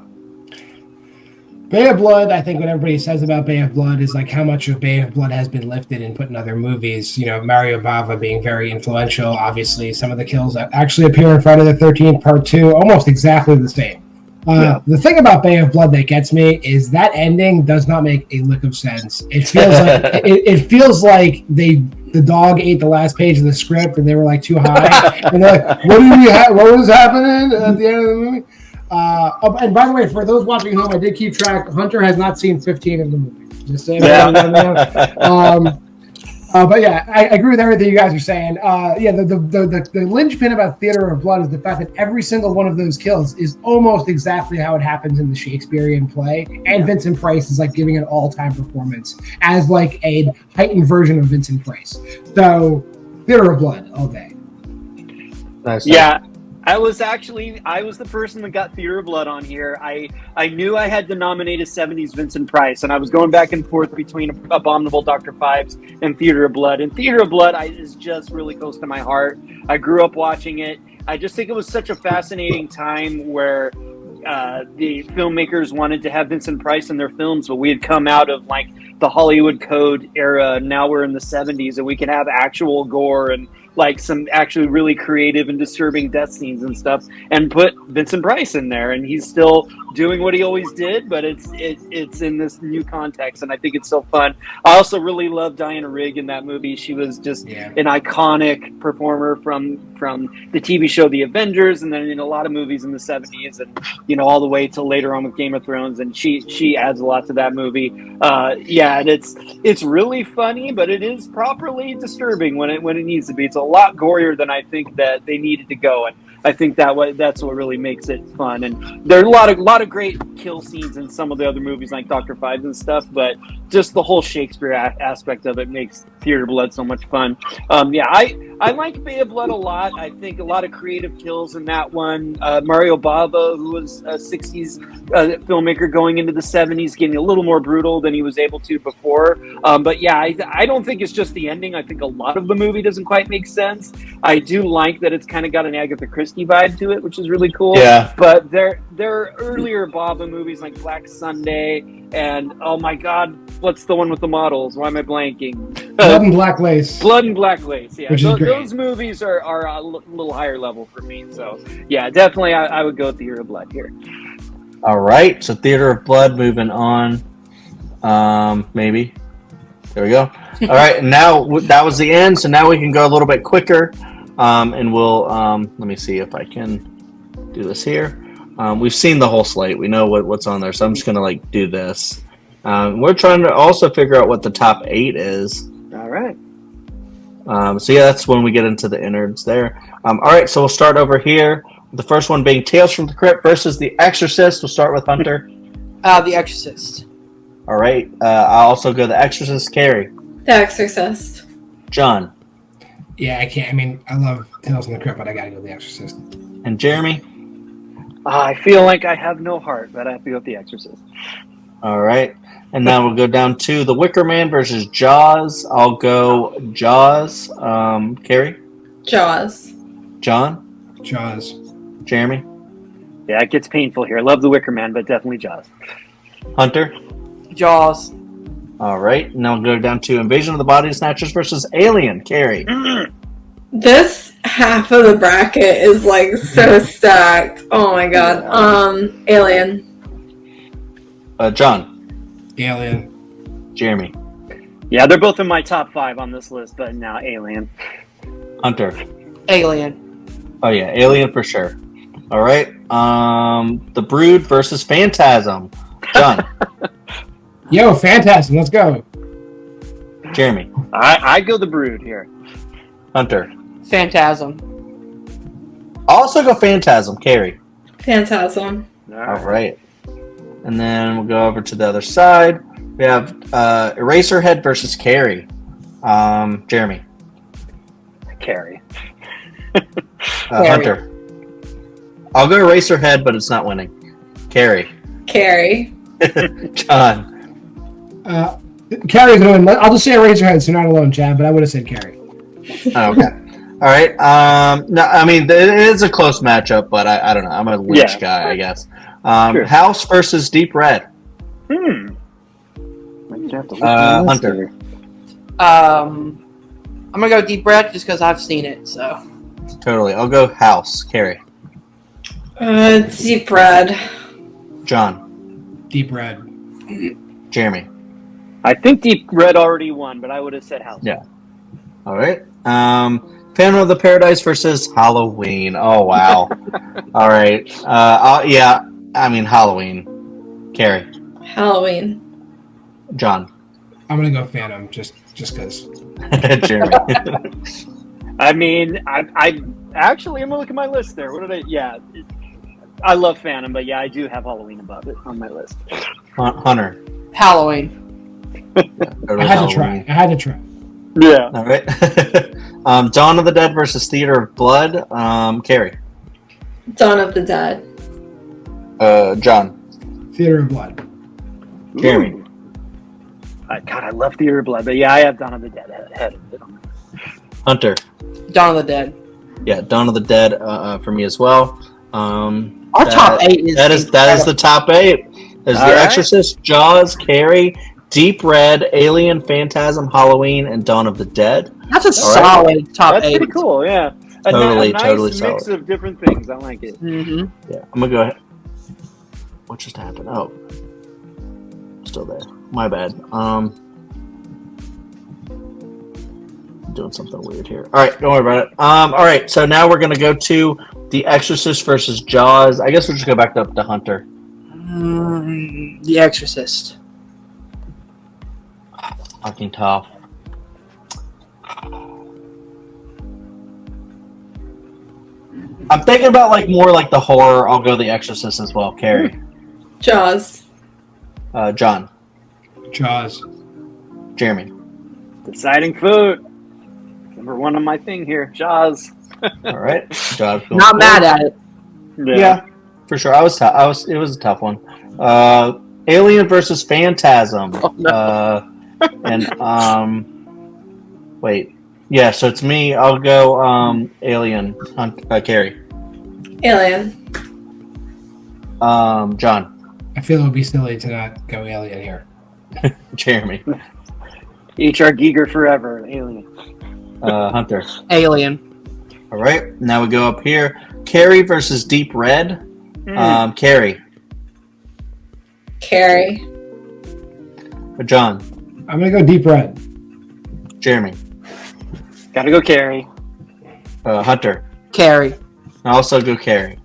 Bay of Blood, I think what everybody says about Bay of Blood is like how much of Bay of Blood has been lifted and put in other movies. Mario Bava being very influential. Obviously, some of the kills that actually appear in Friday the 13th Part 2, almost exactly the same. The thing about Bay of Blood that gets me is that ending does not make a lick of sense. It feels like it feels like the dog ate the last page of the script and they were like too high. And they're like, what was happening at the end of the movie? And by the way, for those watching at home, I did keep track. Hunter has not seen 15 of the movies. Just saying. But yeah, I agree with everything you guys are saying. The linchpin about Theater of Blood is the fact that every single one of those kills is almost exactly how it happens in the Shakespearean play. And Vincent Price is like giving an all-time performance as like a heightened version of Vincent Price. So Theater of Blood all day. Nice. Yeah. I was the person that got Theater of Blood on here. I knew I had to nominate a 70s Vincent Price, and I was going back and forth between Abominable Dr. Phibes and Theater of Blood. And Theater of Blood is just really close to my heart. I grew up watching it. I just think it was such a fascinating time where the filmmakers wanted to have Vincent Price in their films, but we had come out of like the Hollywood Code era. Now we're in the 70s, and we can have actual gore and like some actually really creative and disturbing death scenes and stuff, and put Vincent Price in there, and he's still doing what he always did, but it's in this new context, and I think it's so fun. I also really love Diana Rigg in that movie. She was just an iconic performer from the TV show The Avengers, and then in a lot of movies in the 70s, and all the way till later on with Game of Thrones, and she adds a lot to that movie. And it's really funny, but it is properly disturbing when it needs to be. It's a lot gorier than I think that they needed to go, and I think that's what really makes it fun. And there are a lot of great kill scenes in some of the other movies like Dr. Fives and stuff, but just the whole Shakespeare aspect of it makes Theater of Blood so much fun. I like Bay of Blood a lot. I think a lot of creative kills in that one. Mario Bava, who was a 60s filmmaker going into the 70s, getting a little more brutal than he was able to before. I don't think it's just the ending. I think a lot of the movie doesn't quite make sense. I do like that it's kind of got an Agatha Christie vibe to it, which is really cool. Yeah. But there are earlier Bava movies like Black Sunday and, oh my God, what's the one with the models? Why am I blanking? Blood and Black Lace. Blood and Black Lace, yeah. Which is great. Those movies are a little higher level for me. So, yeah, definitely I would go Theater of Blood here. All right, so Theater of Blood, moving on. Maybe. There we go. All right, and now that was the end, so now we can go a little bit quicker. And we'll, let me see if I can do this here. We've seen the whole slate. We know what's on there, so I'm just going to do this. We're trying to also figure out what the top 8 is. All right. That's when we get into the innards there. All right, so we'll start over here. The first one being Tales from the Crypt versus The Exorcist. We'll start with Hunter. The Exorcist. All right. I'll also go The Exorcist. Carrie. The Exorcist. John. Yeah, I can't. I mean, I love Tales from the Crypt, but I gotta go with The Exorcist. And Jeremy. I feel like I have no heart, but I have to go with The Exorcist. All right. And now we'll go down to The Wicker Man versus Jaws. I'll go Jaws. Carrie? Jaws. John? Jaws. Jeremy? Yeah, it gets painful here. I love The Wicker Man, but definitely Jaws. Hunter? Jaws. All right. Now we'll go down to Invasion of the Body Snatchers versus Alien. Carrie? This half of the bracket is so stacked. Oh my God. Alien. John? Alien. Jeremy? Yeah, they're both in my top 5 on this list, but now Alien. Hunter? Alien. Oh yeah, Alien for sure. All right. The Brood versus Phantasm. John? Yo, Phantasm, let's go. Jeremy? I go The Brood here. Hunter? Phantasm. I'll also go Phantasm. Carrie? Phantasm. All right. And then we'll go over to the other side. We have Eraserhead versus Carrie. Jeremy? Carrie. Hunter? I'll go Eraserhead, but it's not winning. Carrie? John? Carrie's going to win. I'll just say Eraserhead, so not alone, Chad, but I would have said Carrie. Okay. All right. No, I mean, it is a close matchup, but I don't know. I'm a Lynch guy, I guess. Sure. House versus Deep Red. Hunter. I'm gonna go Deep Red just because I've seen it. So Totally. I'll go House. Carrie. Deep Red. John. Deep Red. Jeremy. I think Deep Red already won, but I would have said House. Yeah. All right. Phantom of the Paradise versus Halloween. Oh, wow. All right. I mean, Halloween. Carrie. Halloween. John. I'm going to go Phantom, just because. Jeremy. I mean, I actually, I'm going to look at my list there. What did I love Phantom, but yeah, I do have Halloween above it on my list. Hunter. Halloween. I had to try. Yeah. All right. Dawn of the Dead versus Theater of Blood. Carrie. Dawn of the Dead. John. Theater of Blood. Jeremy. God, I love Theater of Blood, but yeah, I have Dawn of the Dead ahead of it. Hunter. Dawn of the Dead. Yeah, Dawn of the Dead for me as well. Our top 8 is that is the top 8. There's The Exorcist, Jaws, Carrie, Deep Red, Alien, Phantasm, Halloween, and Dawn of the Dead. That's a solid top That's 8. pretty cool. Yeah, Totally, a nice totally mix solid. of different things. I like it. Mm-hmm. Yeah, I'm gonna go ahead. What just happened? Oh, still there. My bad. Doing something weird here. All right, don't worry about it. All right, so now we're gonna go to The Exorcist versus Jaws. I guess we'll just go back up to Hunter. The Exorcist. Fucking tough. I'm thinking about more like the horror. I'll go The Exorcist as well. Carrie, Jaws. John, Jaws. Jeremy. Deciding food. Number one on my thing here. Jaws. All right, Jaws. going Not mad forward. at it. Yeah, for sure. I was tough. It was a tough one. Alien versus Phantasm. Oh, no. Wait. Yeah, so it's me. I'll go Alien. Carrie. Alien. John. I feel it would be silly to not go Alien here. Jeremy. H.R. Giger forever. Alien. Hunter. Alien. All right, now we go up here. Carrie versus Deep Red. Carrie. Carrie. John. I'm gonna go Deep Red. Jeremy. Gotta go Carrie. Hunter. Carrie. I also go Carrie.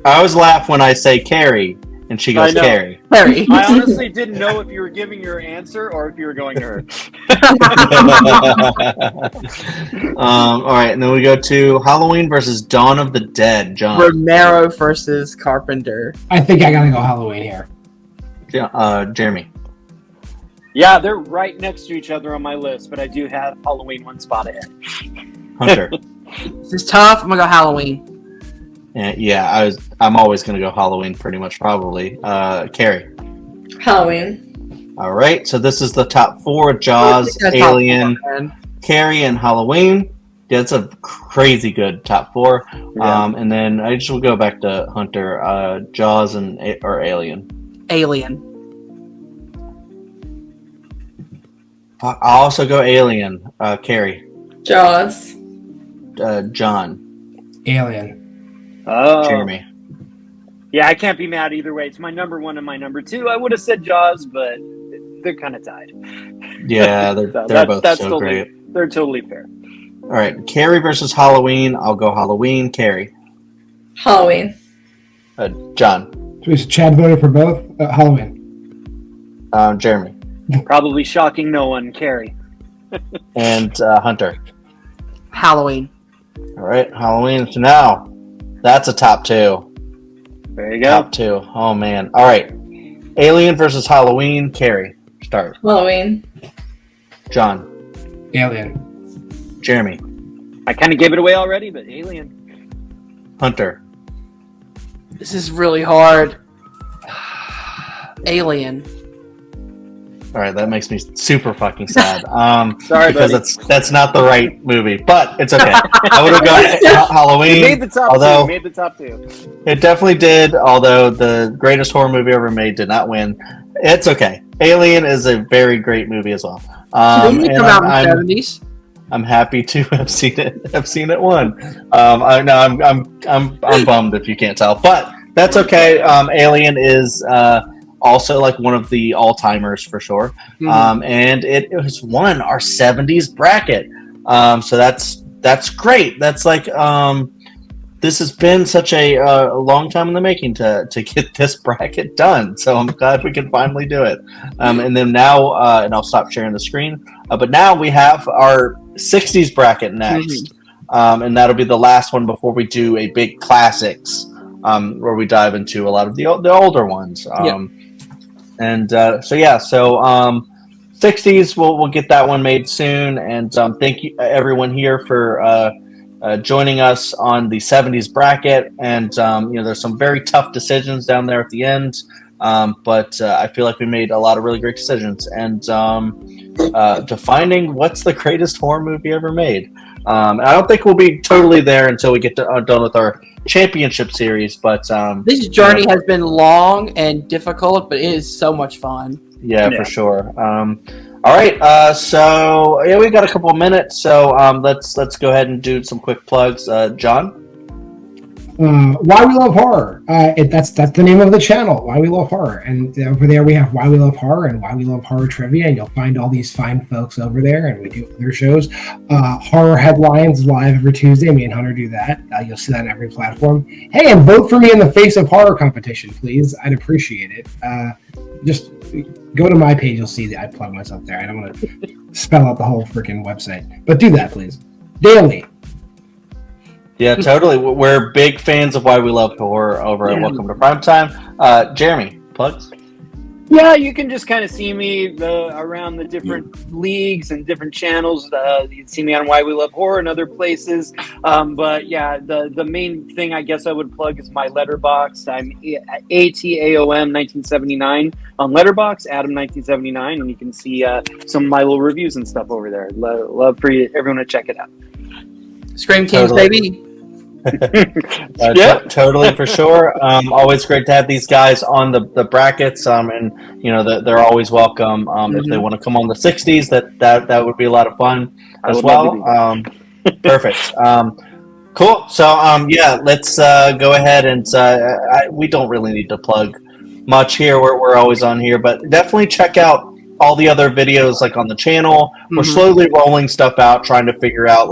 I always laugh when I say Carrie, and she goes I know. Carrie. Carrie. I honestly didn't know if you were giving your answer or if you were going to her. All right, and then we go to Halloween versus Dawn of the Dead. John. Romero versus Carpenter. I think I gotta go Halloween here. Jeremy. Yeah, they're right next to each other on my list, but I do have Halloween one spot ahead. Hunter. This is tough. I'm gonna go Halloween. I'm always gonna go Halloween, pretty much, probably. Carrie. Halloween. All right, so this is the top 4: Jaws, That's Alien, top 4, man. Carrie, and Halloween. Yeah, it's a crazy good top 4. Yeah. And then I just will go back to Hunter. Jaws or Alien. Alien. I'll also go Alien. Carrie. Jaws. John. Alien. Oh, Jeremy. yeah, I can't be mad either way. It's my number 1 and my number 2. I would have said Jaws, but they're kind of tied. Yeah, they're both that's so totally, great. They're totally fair. All right, Carrie versus Halloween. I'll go Halloween. Carrie. Halloween. John. So is Chad voted for both? Halloween. Jeremy. Probably shocking no one. Carrie. And Hunter. Halloween. All right, Halloween. So now, that's a top 2. There you go. Top 2. Oh, man. All right. Alien versus Halloween. Carrie. Start. Halloween. John. Alien. Jeremy. I kind of gave it away already, but Alien. Hunter. This is really hard. Alien. All right, that makes me super fucking sad. Sorry, because buddy. that's not the right movie, but it's okay. I would have gone Halloween. You made the top although 2. You made the top 2. It definitely did. Although the greatest horror movie ever made did not win. It's okay. Alien is a very great movie as well. Didn't it And come out in I'm- the 70s? I'm happy to have seen it. Have seen it won. I'm bummed if you can't tell, but that's okay. Alien is also like one of the all timers for sure, and it has won our 70s bracket. So that's great. That's like this has been such a long time in the making to get this bracket done. So I'm glad we can finally do it. And then now, and I'll stop sharing the screen. But now we have our 60s bracket next. And that'll be the last one before we do a big classics, where we dive into a lot of the older ones. And so 60s, we'll get that one made soon. And thank you everyone here for joining us on the 70s bracket. And there's some very tough decisions down there at the end, but I feel like we made a lot of really great decisions. And defining what's the greatest horror movie ever made. I don't think we'll be totally there until we get done with our championship series, but This journey has been long and difficult, but it is so much fun. yeah, for sure. All right, so yeah, we got a couple of minutes, so let's go ahead and do some quick plugs. John? Why We Love Horror. That's the name of the channel, Why We Love Horror. And over there we have Why We Love Horror and Why We Love Horror Trivia, and you'll find all these fine folks over there, and we do other shows. Horror Headlines live every Tuesday. Me and Hunter do that. You'll see that on every platform. Hey, and vote for me in the Face of Horror competition, please. I'd appreciate it. Just go to my page. You'll see that I plug myself there. I don't want to spell out the whole freaking website, but do that, please. Daily. Yeah, totally. We're big fans of Why We Love Horror over at Welcome to Primetime. Jeremy, plugs? Yeah, you can just kind of see me around the different leagues and different channels. You can see me on Why We Love Horror and other places. But yeah, the main thing I guess I would plug is my Letterboxd. I'm ATAOM 1979 on Letterboxd, Adam 1979, and you can see some of my little reviews and stuff over there. Love for everyone to check it out. Scream Teams, baby. Totally, for sure. Always great to have these guys on the brackets, and you know they're always welcome. If they want to come on the 60s, that would be a lot of fun as well. Perfect. Cool. So yeah, let's go ahead and we don't really need to plug much here. We're always on here, but definitely check out all the other videos like on the channel. We're slowly rolling stuff out, trying to figure out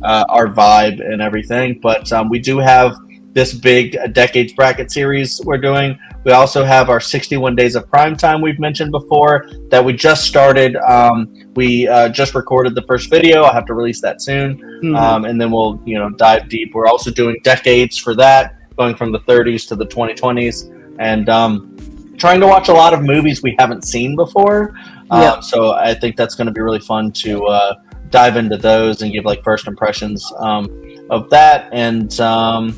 our vibe and everything, but we do have this big decades bracket series we're doing. We also have our 61 days of primetime we've mentioned before that we just started. We just recorded the first video. I'll have to release that soon, and then we'll dive deep. We're also doing decades for that, going from the 30s to the 2020s, and trying to watch a lot of movies we haven't seen before. So I think that's going to be really fun to dive into those and give first impressions of that. And and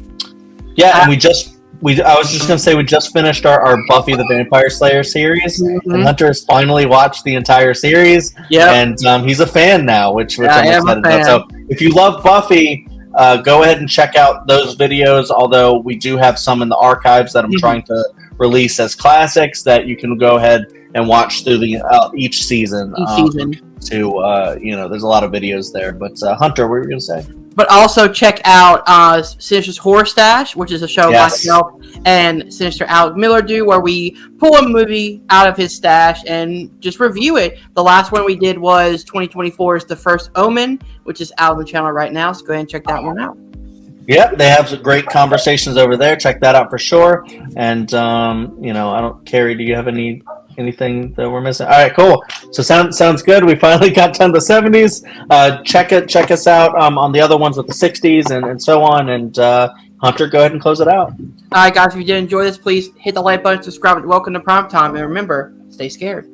I was just gonna say we just finished our Buffy the Vampire Slayer series, and Hunter has finally watched the entire series. And he's a fan now, which I'm excited about. So if you love Buffy, go ahead and check out those videos, although we do have some in the archives that I'm trying to release as classics that you can go ahead and watch through each season. There's a lot of videos there. But Hunter, what were you going to say? But also check out Sinister's Horror Stash, which is a show myself and Sinister Alex Miller do, where we pull a movie out of his stash and just review it. The last one we did was 2024's The First Omen, which is out on the channel right now, so go ahead and check that one out. Yeah, they have some great conversations over there. Check that out for sure. And, I don't, Carrie, do you have anything that we're missing? All right, cool. So sounds good. We finally got done the 70s. Check us out on the other ones with the 60s and so on. And Hunter, go ahead and close it out. All right, guys, if you did enjoy this, please hit the like button, subscribe, and welcome to Primetime. And remember, stay scared.